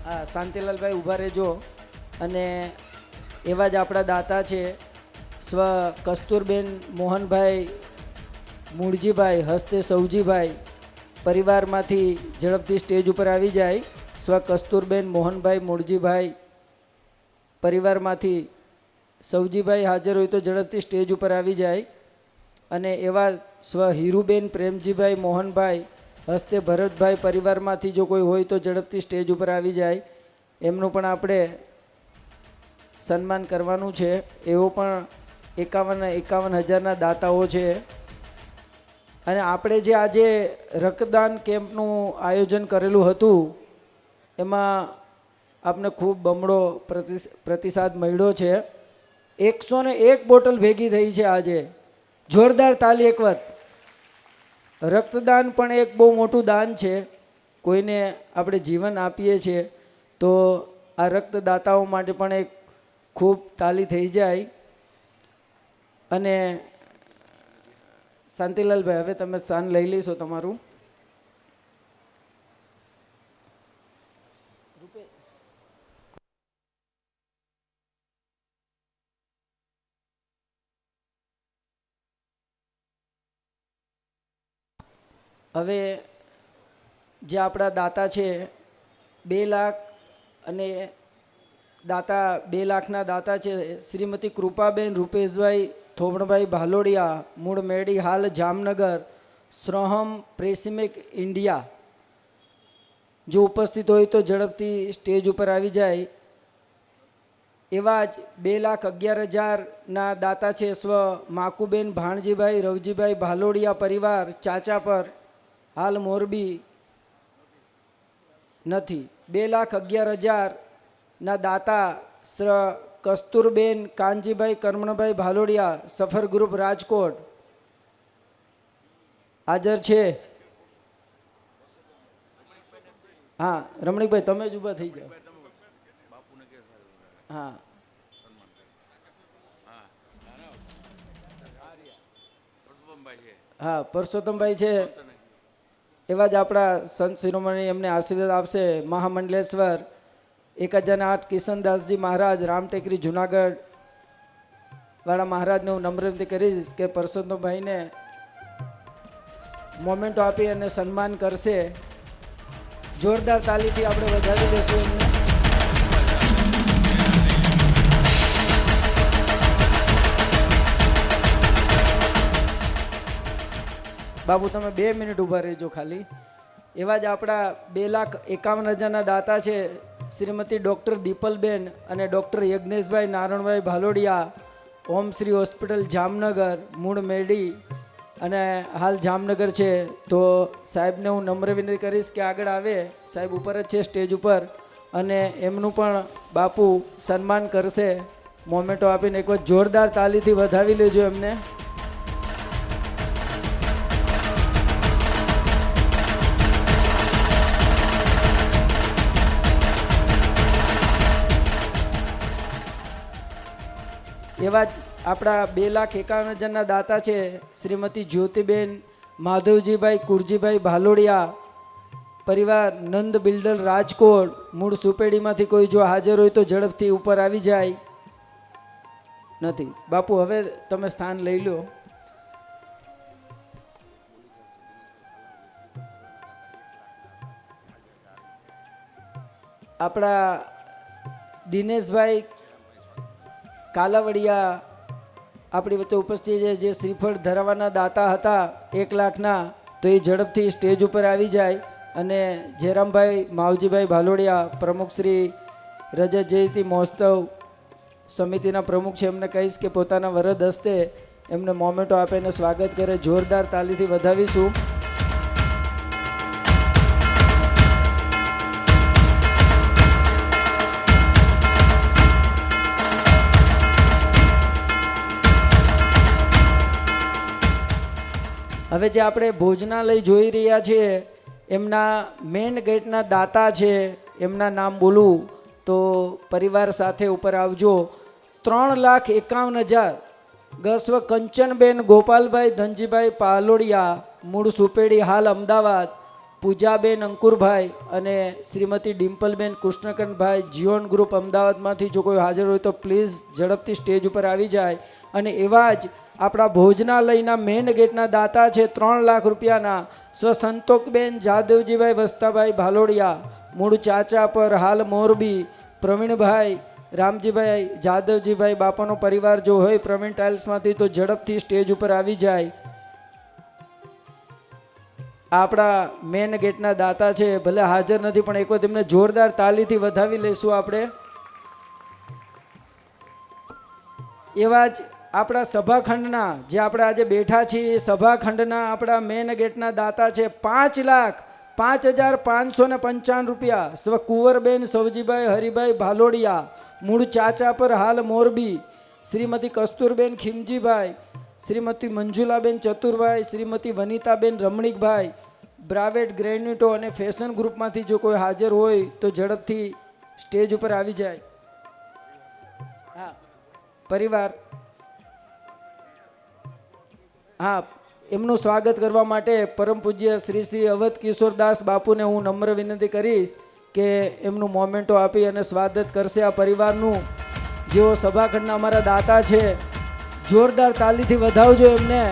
હા, શાંતિલાલભાઈ ઊભા રહેજો. અને એવા જ આપણા દાતા છે સ્વ કસ્તુરબેન મોહનભાઈ મૂળજીભાઈ હસ્તે સૌજીભાઈ પરિવારમાંથી ઝડપથી સ્ટેજ ઉપર આવી જાય. સ્વ કસ્તુરબેન મોહનભાઈ મૂળજીભાઈ પરિવારમાંથી સૌજીભાઈ હાજર હોય તો ઝડપથી સ્ટેજ ઉપર આવી જાય. અને એવા સ્વ હીરુબેન પ્રેમજીભાઈ મોહનભાઈ હસ્તે ભરતભાઈ પરિવારમાંથી જો કોઈ હોય તો ઝડપથી સ્ટેજ ઉપર આવી જાય. એમનું પણ આપણે સન્માન કરવાનું છે. એવો પણ 51,000ના દાતાઓ છે. અને આપણે જે આજે રક્તદાન કેમ્પનું આયોજન કરેલું હતું એમાં આપને ખૂબ બમણો પ્રતિસાદ મળ્યો છે. 101 બોટલ ભેગી થઈ છે આજે. જોરદાર તાલી એક વખત. રક્તદાન પણ એક બહુ મોટું દાન છે. કોઈને આપણે જીવન આપીએ છીએ તો આ રક્તદાતાઓ માટે પણ એક ખૂબ તાલી થઈ જાય. અને શાંતિલાલભાઈ, હવે તમે સ્થાન લઈ લેશો તમારું. હવે જે આપણા દાતા છે 2 લાખ અને દાતા 2 લાખના દાતા છે શ્રીમતી કૃપાબેન રૂપેશભાઈ થોબણભાઈ ભાલોડિયા, મૂળ મેડી, હાલ જામનગર, શ્રોહમ પ્રેસિમેક ઇન્ડિયા. જો ઉપસ્થિત હોય તો ઝડપથી સ્ટેજ ઉપર આવી જાય. એવા જ 2,11,000ના દાતા છે સ્વ માકુબેન ભાણજીભાઈ રવજીભાઈ ભાલોડિયા પરિવાર ચાચાપર, હાલ મોરબી નથી. 2,11,000ના દાતા શ્ર કસ્તુરબેન કાનજીભાઈ કરમણભાઈ ભાલોડિયા સફર ગ્રુપ રાજકોટ હાજર છે. હા રમણીકભાઈ, તમે જ ઊભા થઈ જાઓ. હા હા પરસોત્તમભાઈ છે. એવા જ આપણા સંત શિરોમણી એમને આશીર્વાદ આપશે. મહામંડલેશ્વર 1008 કિશનદાસજી મહારાજ રામટેકરી જુનાગઢ વાળા મહારાજને હું નમ્ર વિનંતી કરીશ કે પરસોત્તમભાઈને મોમેન્ટો આપી અને સન્માન કરશે. જોરદાર તાલીથી આપણે વધારી દઈશું એમને. બાબુ તમે 2 મિનિટ ઊભા રહેજો ખાલી. એવા જ આપણા 2,51,000ના દાતા છે શ્રીમતી ડૉક્ટર દીપલબેન અને ડૉક્ટર યજ્ઞેશભાઈ નારણભાઈ ભાલોડિયા, ઓમ શ્રી હોસ્પિટલ જામનગર, મૂળ મેડી અને હાલ જામનગર છે. તો સાહેબને હું નમ્ર વિનંતી કરીશ કે આગળ આવે. સાહેબ ઉપર જ છે સ્ટેજ ઉપર અને એમનું પણ બાપુ સન્માન કરશે. મોમેન્ટો આપીને એક વખત જોરદાર તાલીથી વધાવી લેજો એમને. એવા જ આપણા 2,51,000ના દાતા છે શ્રીમતી જ્યોતિબેન માધવજીભાઈ કુરજીભાઈ ભાલોડિયા પરિવાર નંદ બિલ્ડર રાજકોટ, મૂળ સુપેડીમાંથી કોઈ જો હાજર હોય તો ઝડપથી ઉપર આવી જાય. નથી બાપુ, હવે તમે સ્થાન લઈ લો. આપણા દિનેશભાઈ કાલાવડિયા આપણી વચ્ચે ઉપસ્થિત છે, જે શ્રીફળ ધરાવવાના દાતા હતા 1 લાખના. તો એ ઝડપથી સ્ટેજ ઉપર આવી જાય. અને જયરામભાઈ માવજીભાઈ ભાલોડિયા પ્રમુખ શ્રી રજત જયંતિ મહોત્સવ સમિતિના પ્રમુખ છે, એમને કહીશ કે પોતાના વરદ હસ્તે એમને મોમેન્ટો આપીને સ્વાગત કરે. જોરદાર તાલીથી વધાવીશું. હવે જે આપણે ભોજનાલય જોઈ રહ્યા છીએ એમના મેન ગેટના દાતા છે, એમના નામ બોલું તો પરિવાર સાથે ઉપર આવજો. 3,51,000 ગસ્વ કંચનબેન ગોપાલભાઈ ધનજીભાઈ પાલોડિયા, મૂળ સુપેડી, હાલ અમદાવાદ, પૂજાબેન અંકુરભાઈ અને શ્રીમતી ડિમ્પલબેન કૃષ્ણકંઠભાઈ જીઓન ગ્રુપ અમદાવાદમાંથી જો કોઈ હાજર હોય તો પ્લીઝ ઝડપથી સ્ટેજ ઉપર આવી જાય. અને એવા જ આપણા ભોજનાલયના મેન ગેટના દાતા છે 3 લાખ રૂપિયાના સ્વ સંતોકબેન જાદવજીભાઈ વસ્તાભાઈ ભાલોડિયા, મૂળ ચાચા પર, હાલ મોરબી, પ્રવીણભાઈ રામજીભાઈ જાદવજીભાઈ બાપાનો પરિવાર જો હોય પ્રવીણ ટાઇલ્સમાંથી તો ઝડપથી સ્ટેજ ઉપર આવી જાય. આપણા મેન ગેટના દાતા છે, ભલે હાજર નથી પણ એક વખત એમને જોરદાર તાલીથી વધાવી લઈશું આપણે. એવા જ આપણા સભાખંડના જે આપણે આજે બેઠા છીએ એ સભાખંડના આપણા મેન ગેટના દાતા છે 5,05,555 રૂપિયા. સ્વ કુંવરબેન સવજીભાઈ હરિભાઈ ભાલોડિયા, મૂળ ચાચા પર હાલ મોરબી. શ્રીમતી કસ્તુરબેન ખીમજીભાઈ, શ્રીમતી મંજુલાબેન ચતુરભાઈ, શ્રીમતી વનિતાબેન રમણીકભાઈ. બ્રાવેટ ગ્રેન્યુટો અને ફેશન ગ્રુપમાંથી જો કોઈ હાજર હોય તો ઝડપથી સ્ટેજ ઉપર આવી જાય. હા પરિવાર, હા એમનું સ્વાગત કરવા માટે પરમ પૂજ્ય શ્રી શ્રી અવધ કિશોરદાસ બાપુને હું નમ્ર વિનંતી કરીશ કે એમનું મોમેન્ટો આપી અને સ્વાગત કરશે આ પરિવારનું, જેઓ સભાખંડના અમારા દાતા છે. જોરદાર તાલીથી વધાવજો એમને.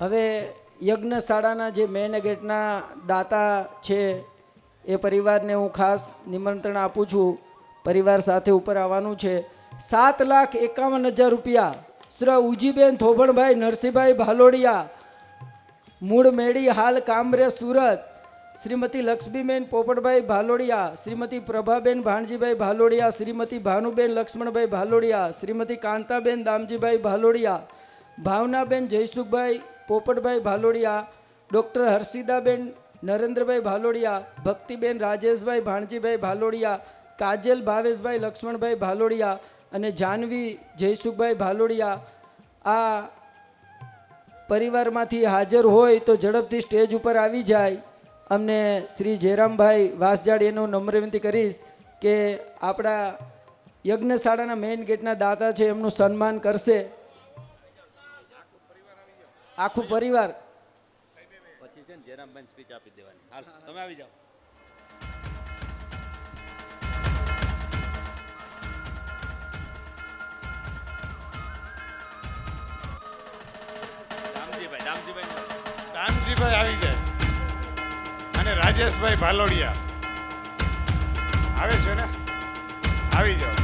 હવે યજ્ઞશાળાના જે મેન ગેટના દાતા છે એ પરિવારને હું ખાસ નિમંત્રણ આપું છું. પરિવાર સાથે ઉપર આવવાનું છે. 7,51,000 રૂપિયા. શ્રી ઉજીબેન થોભણભાઈ નરસિંહભાઈ ભાલોડિયા, મૂળ મેળી હાલ કામરે સુરત. શ્રીમતી લક્ષ્મીબેન પોપટભાઈ ભાલોડિયા, શ્રીમતી પ્રભાબેન ભાણજીભાઈ ભાલોડિયા, શ્રીમતી ભાનુબેન લક્ષ્મણભાઈ ભાલોડિયા, શ્રીમતી કાંતાબેન દામજીભાઈ ભાલોડિયા, ભાવનાબેન જયસુખભાઈ પોપટભાઈ ભાલોડિયા, ડૉક્ટર હર્ષિદાબેન નરેન્દ્રભાઈ ભાલોડિયા, ભક્તિબેન રાજેશભાઈ ભાણજીભાઈ ભાલોડિયા, કાજલ ભાવેશભાઈ લક્ષ્મણભાઈ ભાલોડિયા અને જાનવી જયસુખભાઈ ભાલોડિયા આ પરિવારમાંથી હાજર હોય તો ઝડપથી સ્ટેજ ઉપર આવી જાય. અમને શ્રી જયરામભાઈ વાસજાડીનું નમ્ર વિનંતી કરીશ કે આપણા યજ્ઞશાળાના મેઇન ગેટના દાતા છે એમનું સન્માન કરશે. આખું પરિવાર પછી છે ને જયરામભાઈ સ્પીચ આપી દેવાની. હાલ તમે આવી જાઓ. રામજીભાઈ આવી જાય અને રાજેશભાઈ ભાલોડિયા આવે છે ને, આવી જાઓ.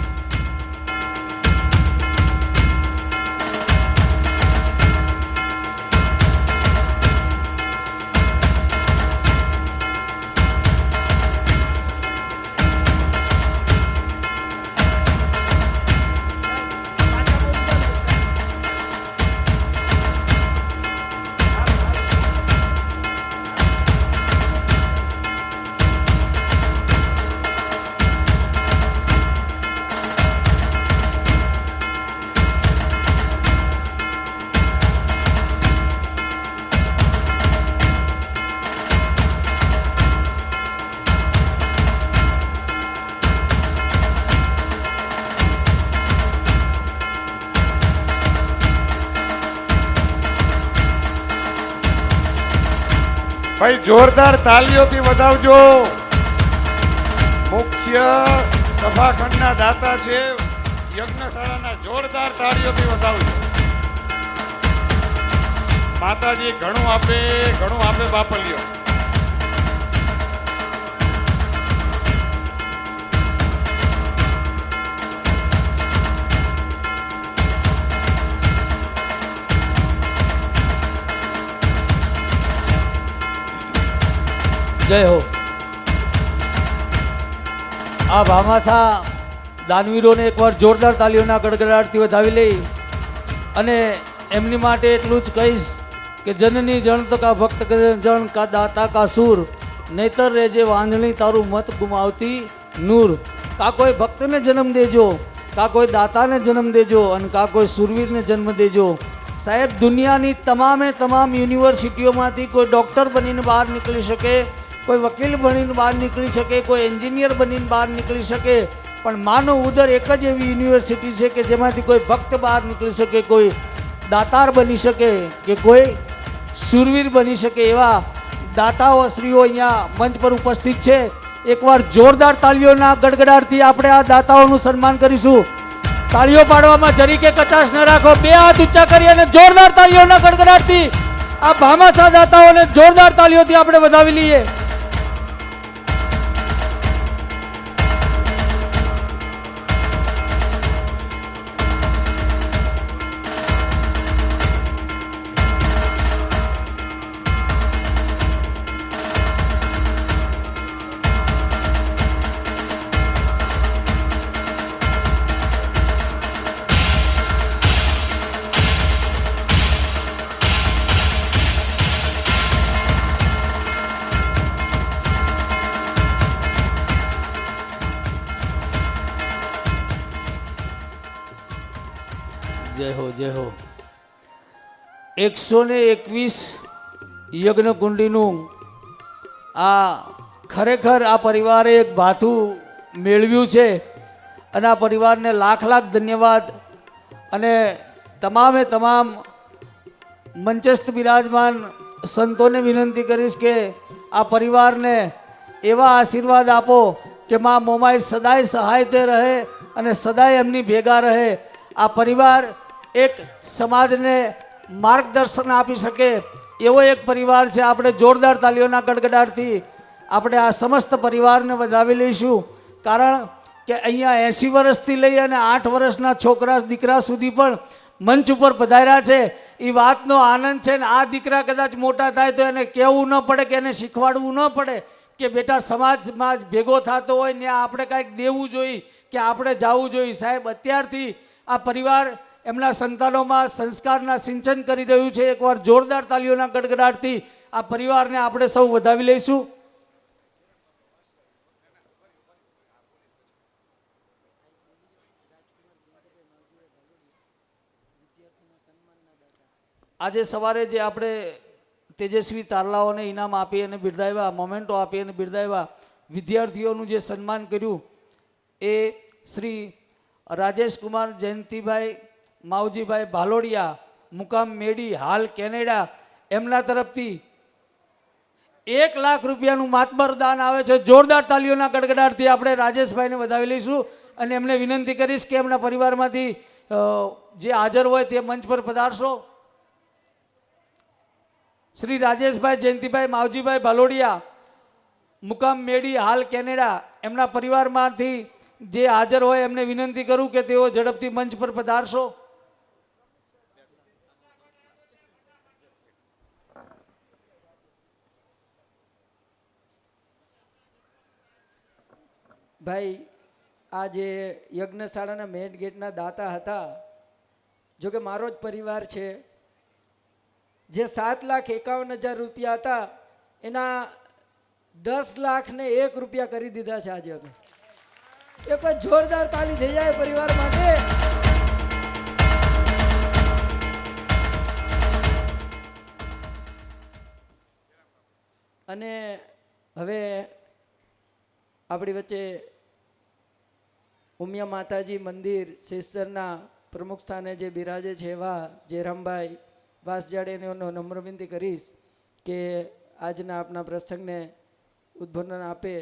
ભાઈ જોરદાર તાલીઓથી વધાવજો. મુખ્ય સભાખંડના દાતા છે યજ્ઞશાળાના, જોરદાર તાળીઓથી વધાવજો. માતાજી ઘણું આપે બાપલિયો. જય હો. આ ભામાસા દાનવીરોને એકવાર જોરદાર તાલીઓના ગડગડાટથી વધાવી લઈ અને એમની માટે એટલું જ કહીશ કે જનની જણ તો કા ભક્ત જણ કા દાતા કા સૂર, નહીતર રેજે વાંધણી તારું મત ગુમાવતી નૂર. કા કોઈ ભક્તને જન્મ દેજો, કા કોઈ દાતાને જન્મ દેજો અને કા કોઈ સુરવીરને જન્મ દેજો. સાહેબ દુનિયાની તમામ યુનિવર્સિટીઓમાંથી કોઈ ડૉક્ટર બનીને બહાર નીકળી શકે, કોઈ વકીલ બનીને બહાર નીકળી શકે, કોઈ એન્જિનિયર બનીને બહાર નીકળી શકે, પણ માનવ ઉદર એક જ એવી યુનિવર્સિટી છે કે જેમાંથી કોઈ ભક્ત બહાર નીકળી શકે, કોઈ દાતાર બની શકે કે કોઈ સુરવીર બની શકે. એવા દાતાઓ શ્રીઓ અહીંયા મંચ પર ઉપસ્થિત છે. એકવાર જોરદાર તાળીઓના ગડગડાટથી આપણે આ દાતાઓનું સન્માન કરીશું. તાળીઓ પાડવામાં જરી કે કચાશ ન રાખો. બે હાથ ઊંચા કરી અને જોરદાર તાળીઓના ગડગડાટથી આ ભામાસા દાતાઓને જોરદાર તાલીઓથી આપણે વધાવી લઈએ. જય હો જય હો. 121 યજ્ઞ કુંડીનું આ ખરેખર આ પરિવારે એક ભાથું મેળવ્યું છે અને આ પરિવારને લાખ લાખ ધન્યવાદ. અને તમામે તમામ મંચસ્થ બિરાજમાન સંતોને વિનંતી કરીશ કે આ પરિવારને એવા આશીર્વાદ આપો કે માં મોમાઈ સદાય સહાયતે રહે અને સદાય એમની ભેગા રહે. આ પરિવાર એક સમાજને માર્ગદર્શન આપી શકે એવો એક પરિવાર છે. આપણે જોરદાર તાલીઓના ગડગડાટથી આપણે આ સમસ્ત પરિવારને વધાવી લઈશું. કારણ કે અહીંયા 80 વર્ષથી લઈ અને 8 વર્ષના છોકરા દીકરા સુધી પણ મંચ ઉપર પધાર્યા છે. એ વાતનો આનંદ છે. ને આ દીકરા કદાચ મોટા થાય તો એને કહેવું ન પડે કે એને શીખવાડવું ન પડે કે બેટા સમાજમાં ભેગો થતો હોય ને આપણે કાંઈક દેવું જોઈએ કે આપણે જવું જોઈએ. સાહેબ, અત્યારથી આ પરિવાર એમના સંતાનોમાં સંસ્કારના સિંચન કરી રહ્યું છે. એકવાર જોરદાર તાલીઓના ગડગડાટથી આ પરિવારને આપણે સૌ વધાવી લઈશું. આજે સવારે જે આપણે તેજસ્વી તારલાઓને ઇનામ આપી અને બિરદાવ્યા, મોમેન્ટો આપી અને બિરદાવ્યા, વિદ્યાર્થીઓનું જે સન્માન કર્યું એ શ્રી રાજેશ કુમાર જયંતિભાઈ માવજીભાઈ ભાલોડિયા, મુકામ મેડી, હાલ કેનેડા, એમના તરફથી 1 લાખ રૂપિયાનું માતબર દાન આવે છે. જોરદાર તાલીઓના ગડગડાટથી આપણે રાજેશભાઈને વધાવી લઈશું અને એમને વિનંતી કરીશ કે એમના પરિવારમાંથી જે હાજર હોય તે મંચ પર પધારશો. શ્રી રાજેશભાઈ જયંતિભાઈ માવજીભાઈ ભાલોડિયા, મુકામ મેડી, હાલ કેનેડા, એમના પરિવારમાંથી જે હાજર હોય એમને વિનંતી કરું કે તેઓ ઝડપથી મંચ પર પધારશો. ભાઈ, આ જે યજ્ઞશાળાના મેઇન ગેટના દાતા હતા, જો કે મારો જ પરિવાર છે, જે 7,51,000 રૂપિયા હતા એના 10,01 રૂપિયા કરી દીધા છે. આજે અમે એક જોરદાર તાલી થઈ જાય પરિવાર માટે. અને હવે આપણી વચ્ચે ઉમિયા માતાજી મંદિર શેષરના પ્રમુખ સ્થાને જે બિરાજે છે એવા જયરામભાઈ વાસજાડેને નમ્ર વિનંતી કરીશ કે આજના આપણા પ્રસંગને ઉદ્બોધન આપે,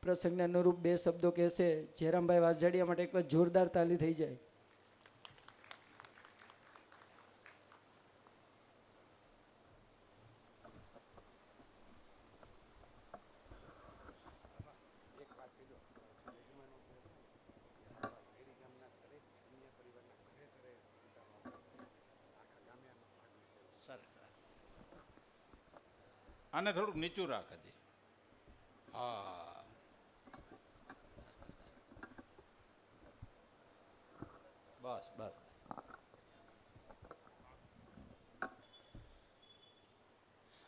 પ્રસંગને અનુરૂપ 2 શબ્દો કહેશે. જયરામભાઈ વાસજાડિયા માટે એક જોરદાર તાલી થઈ જાય. આને થોડુંક નીચું રાખજે. હા, બસ બસ.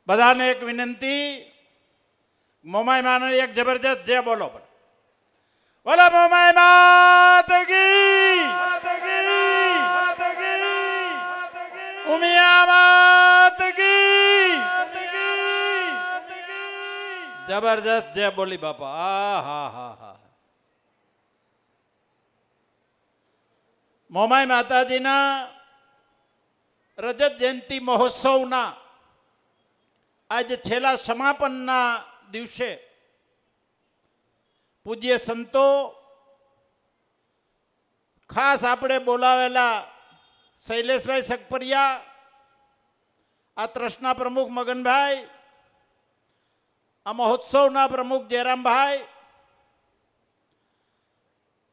બધાને એક વિનંતી, મોમાઈ માનો એક જબરજસ્ત જે બોલો પણ બોલો મોમાઈ માત કી, ઉમિયા માત કી, જબરજસ્ત જે બોલી બાપા. આ હા હા હા. મોમાઈ માતાજીના રજત જયંતિ મહોત્સવના આજે છેલ્લા સમાપનના દિવસે પૂજ્ય સંતો, ખાસ આપણે બોલાવેલા શૈલેષભાઈ સકપરિયા આ ટ્રસ્ટના પ્રમુખ મગનભાઈ, આ મહોત્સવના પ્રમુખ જયરામભાઈ,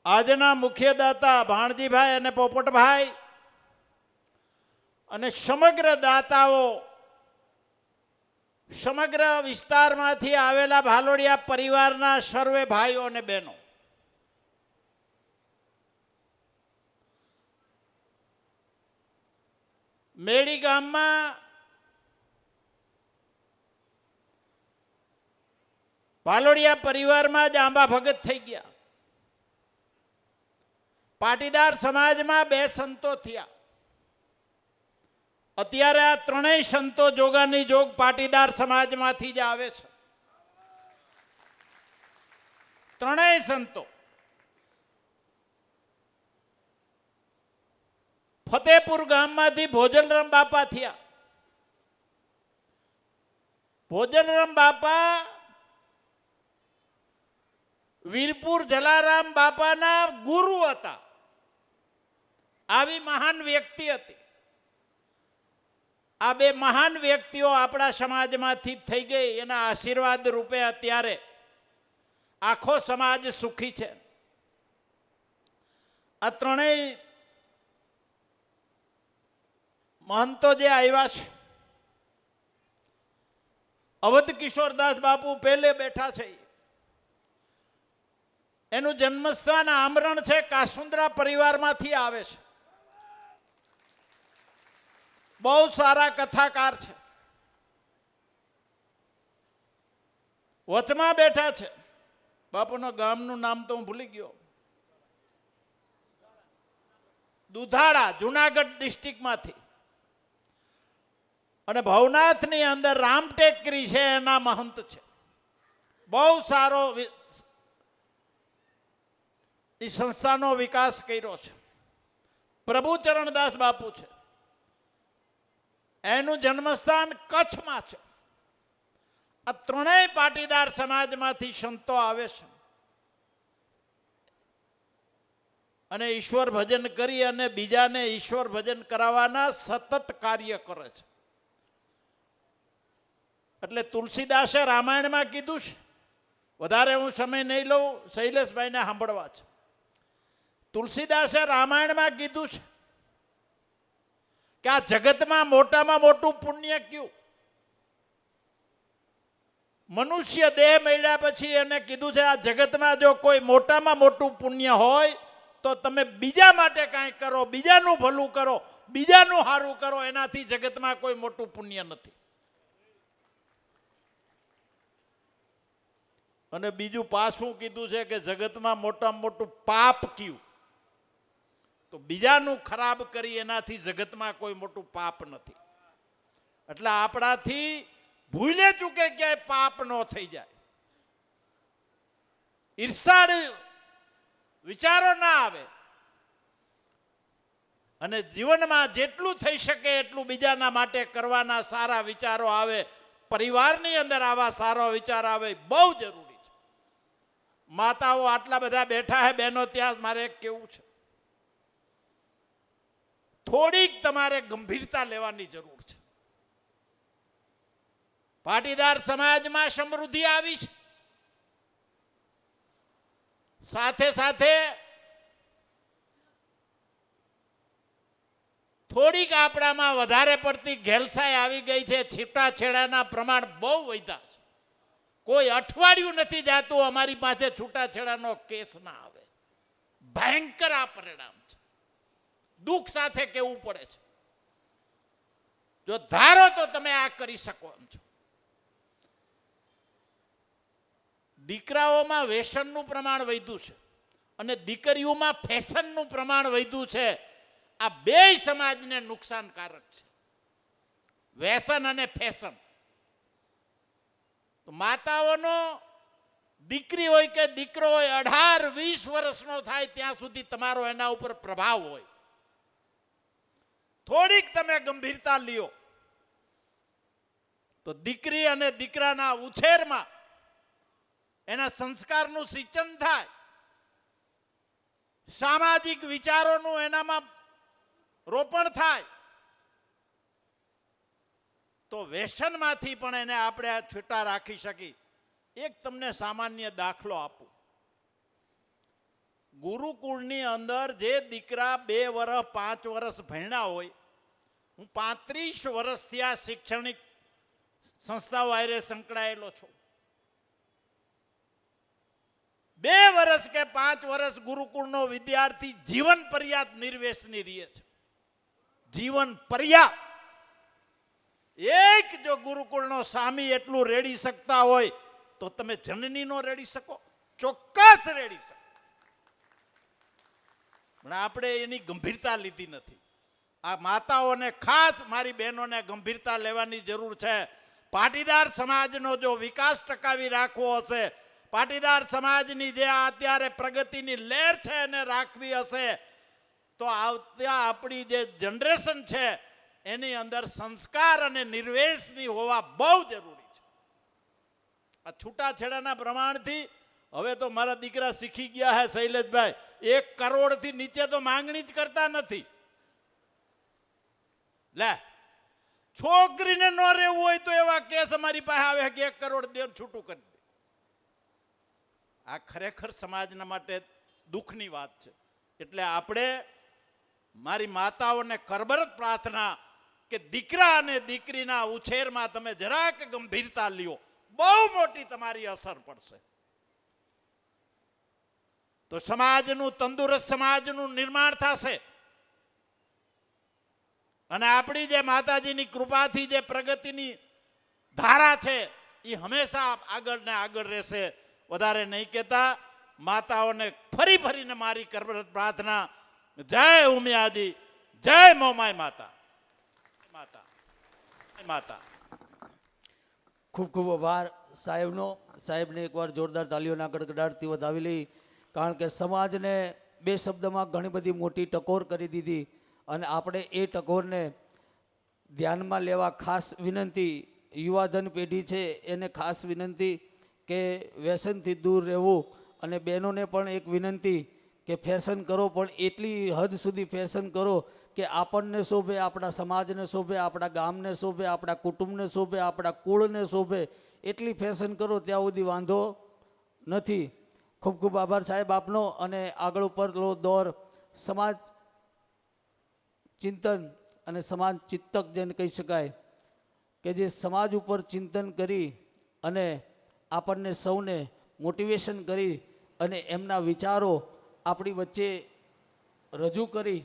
આજના મુખ્ય દાતા ભાણજીભાઈ અને પોપટભાઈ અને સમગ્ર દાતાઓ, સમગ્ર વિસ્તારમાંથી આવેલા ભાલોડિયા પરિવારના સર્વે ભાઈઓ અને બહેનો, મેડી ગામમાં ભાલોડિયા પરિવારમાં જ આંબા ભગત થઈ ગયા. પાટીદાર સમાજમાં 2 સંતો થયા. અત્યારે આ 3 સંતો જોગાની જોગ પાટીદાર સમાજમાંથી જ આવે છે. 3 સંતો ફતેપુર ગામમાંથી ભોજનરામ બાપા થયા. ભોજનરામ બાપા વીરપુર જલારામ બાપાના ગુરુ હતા. આવી મહાન વ્યક્તિ હતી. આ 2 મહાન વ્યક્તિઓ આપણા સમાજમાંથી થઈ ગઈ. એના આશીર્વાદ રૂપે અત્યારે આખો સમાજ સુખી છે. આ 3 મહંતો જે આવ્યા છે, અવધ કિશોરદાસ બાપુ પહેલે બેઠા છે. એનું જન્મસ્થાન આમરણ છે, કાસુંદ્રા પરિવારમાંથી આવે છે. બહુ સારા કથાકાર છે. વચમાં બેઠા છે, બાપુના ગામનું નામ તો હું ભૂલી ગયો, દુધાળા, જુનાગઢ ડિસ્ટ્રિક્ટમાંથી. અને ભવનાથની અંદર રામટેકરી છે, એના મહંત છે. બહુ સારો એ સંસ્થાનો વિકાસ કર્યો છે. પ્રભુચરણદાસ બાપુ છે, એનું જન્મસ્થાન કચ્છમાં છે. આ 3 પાટીદાર સમાજમાંથી સંતો આવે છે અને ઈશ્વર ભજન કરી અને બીજાને ઈશ્વર ભજન કરાવવાના સતત કાર્ય કરે છે. એટલે તુલસીદાસે રામાયણમાં કીધું છે, વધારે હું સમય નહીં લઉં, શૈલેષભાઈને સાંભળવા છે. તુલસીદાસે રામાયણમાં કીધું છે કે આ જગતમાં મોટામાં મોટું પુણ્ય કયું? મનુષ્ય દેહ મળ્યા પછી એને કીધું છે, આ જગતમાં જો કોઈ મોટામાં મોટું પુણ્ય હોય તો તમે બીજા માટે કાંઈ કરો, બીજાનું ભલું કરો, બીજાનું સારું કરો. એનાથી જગતમાં કોઈ મોટું પુણ્ય નથી. અને બીજું પાછું કીધું છે કે જગતમાં મોટામાં મોટું પાપ કયું? તો બીજાનું ખરાબ કરી એનાથી જગતમાં કોઈ મોટું પાપ નથી. એટલે આપણાથી ભૂલે ચૂકે ક્યાંય પાપ ન થઈ જાય, ઈર્ષાળ વિચારો ના આવે, અને જીવનમાં જેટલું થઈ શકે એટલું બીજાના માટે કરવાના સારા વિચારો આવે. પરિવારની અંદર આવા સારો વિચાર આવે, બહુ જરૂરી છે. માતાઓ આટલા બધા બેઠા હે, બહેનો, ત્યાં મારે એક કેવું છે, થોડીક તમારે ગંભીરતા લેવાની જરૂર છે. પાટીદાર સમાજમાં સમૃદ્ધિ આવી છે, સાથે સાથે થોડીક આપણામાં વધારે પડતી ઘેલસાઈ આવી ગઈ છે. છૂટાછેડાના પ્રમાણ બહુ વધ્યા છે. કોઈ અઠવાડિયું નથી જાતું અમારી પાસે છૂટાછેડાનો કેસ ના આવે. ભયંકર આ પરિણામ છે. દુઃખ સાથે કહેવું પડે છે. જો ધારો તો તમે આ કરી શકો એમ છો. દીકરાઓમાં વ્યસનનું પ્રમાણ વધ્યું છે અને દીકરીઓમાં ફેશનનું પ્રમાણ વધ્યું છે. આ 2 સમાજને નુકસાનકારક છે, વ્યસન અને ફેશન. તો માતાઓનો દીકરી હોય કે દીકરો હોય, 18-20 વર્ષનો થાય ત્યાં સુધી તમારો એના ઉપર પ્રભાવ હોય. થોડીક તમે ગંભીરતા લ્યો તો દીકરી અને દીકરાના ઉછેરમાં એના સંસ્કારનું સિંચન થાય, સામાજિક વિચારોનું એનામાં રોપણ થાય. તો વ્યસનમાંથી પણ એને આપણે છૂટા રાખી શકી. એક તમને સામાન્ય દાખલો આપું. ગુરુકુળની અંદર જે દીકરા 2 વર્ષ 5 વર્ષ ભણ્યા હોય, હું 35 વર્ષથી આ શૈક્ષણિક સંસ્થાઓ હારે સંકળાયેલો છું. 2 વર્ષ કે 5 વર્ષ ગુરુકુળનો વિદ્યાર્થી જીવન પર્યાપ્ત નિર્વેશની રહે છે. જીવન પર્યાપ્ત. એક જો ગુરુકુળનો સ્વામી એટલું રેડી શકતા હોય તો તમે જનનીનો રેડી શકો? ચોક્કસ રેડી શકો. પણ આપણે એની ગંભીરતા લીધી નથી. આ માતાઓને ખાસ મારી બહેનોને ગંભીરતા લેવાની જરૂર છે. પાટીદાર સમાજનો જો વિકાસ ટકાવી રાખવો હશે, પાટીદાર સમાજની જે અત્યારે પ્રગતિની લહેર છે એને રાખવી હશે, તો આવતા આપણી જે જનરેશન છે એની અંદર સંસ્કાર અને નિર્વેશની હોવા બહુ જરૂરી છે. આ છૂટાછેડાના પ્રમાણથી હવે તો મારા દીકરા શીખી ગયા હે શૈલેષભાઈ, 1 કરોડથી નીચે તો માંગણી જ કરતા નથી. લે, છોકરીને ન રહેવું હોય તો એવા કેસ અમારી પાસે આવે કે 1 કરોડ દે છૂટું કરી દે. આ ખરેખર સમાજના માટે દુઃખની વાત છે. એટલે આપણે મારી માતાઓને કરબરત પ્રાર્થના કે દીકરા અને દીકરીના ઉછેરમાં તમે જરાક ગંભીરતા લ્યો, બહુ મોટી તમારી અસર પડશે. તો સમાજનું તંદુરસ્ત સમાજનું નિર્માણ થશે. અને આપણી જે માતાજીની કૃપાથી જે પ્રગતિની ધારા છે એ હંમેશા આગળ ને આગળ રહેશે. વધારે નહીં કહેતા, માતાઓને ફરી ફરીને મારી કરબરત પ્રાર્થના. જય ઉમિયાજી, જય મોમાય માતા. માતા માતા. ખૂબ ખૂબ આભાર સાહેબનો. સાહેબને એકવાર જોરદાર તાલીઓના ગડગડાટથી વધાવી લઈ. કારણ કે સમાજને 2 શબ્દમાં ઘણી બધી મોટી ટકોર કરી દીધી અને આપણે એ ટકોરને ધ્યાનમાં લેવા ખાસ વિનંતી. યુવાધન પેઢી છે એને ખાસ વિનંતી કે વ્યસનથી દૂર રહેવું. અને બહેનોને પણ એક વિનંતી કે ફેશન કરો, પણ એટલી હદ સુધી ફેશન કરો કે આપણને શોભે, આપણા સમાજને શોભે, આપણા ગામને શોભે, આપણા કુટુંબને શોભે, આપણા કુળને શોભે. એટલી ફેશન કરો ત્યાં સુધી વાંધો નથી. ખૂબ ખૂબ આભાર સાહેબ આપનો. અને આગળ ઉપરનો દોર સમાજ ચિંતન અને સમાજ ચિંતક જેને કહી શકાય કે જે સમાજ ઉપર ચિંતન કરી અને આપણને સૌને મોટિવેશન કરી અને એમના વિચારો આપણી વચ્ચે રજૂ કરી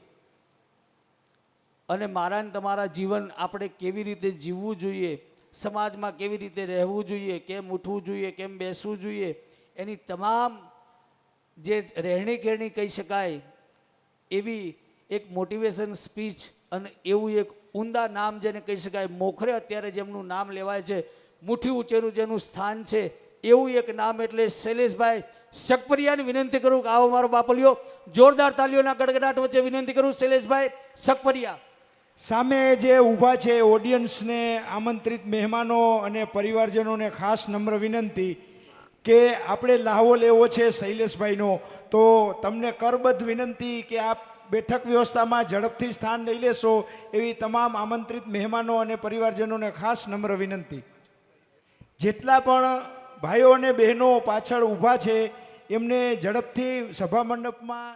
અને મારા ને તમારા જીવન આપણે કેવી રીતે જીવવું જોઈએ, સમાજમાં કેવી રીતે રહેવું જોઈએ, કેમ ઉઠવું જોઈએ, કેમ બેસવું જોઈએ, એની તમામ જે રહેણી કહેણી કહી શકાય એવી એક મોટિવેશન સ્પીચ અને એવું એક ઉમદા નામ જેને કહી શકાય, મોખરે અત્યારે જેમનું નામ લેવાય છે, મુઠ્ઠી ઊંચેનું જેનું સ્થાન છે, એવું એક નામ એટલે શૈલેષભાઈ સકપરિયાની વિનંતી કરું કે આવો મારો બાપલિયો. જોરદાર તાલીઓના ગડગડાટ વચ્ચે વિનંતી કરું શૈલેષભાઈ સકપરિયા. સામે જે ઊભા છે ઓડિયન્સને, આમંત્રિત મહેમાનો અને પરિવારજનોને ખાસ નમ્ર વિનંતી કે આપણે લાહવો લેવો છે શૈલેષભાઈનો, તો તમને કરબદ્ધ વિનંતી કે આપ બેઠક વ્યવસ્થામાં ઝડપથી સ્થાન લઈ લેશો એવી તમામ આમંત્રિત મહેમાનો અને પરિવારજનોને ખાસ નમ્ર વિનંતી. જેટલા પણ ભાઈઓ અને બહેનો પાછળ ઊભા છે એમને ઝડપથી સભા મંડપમાં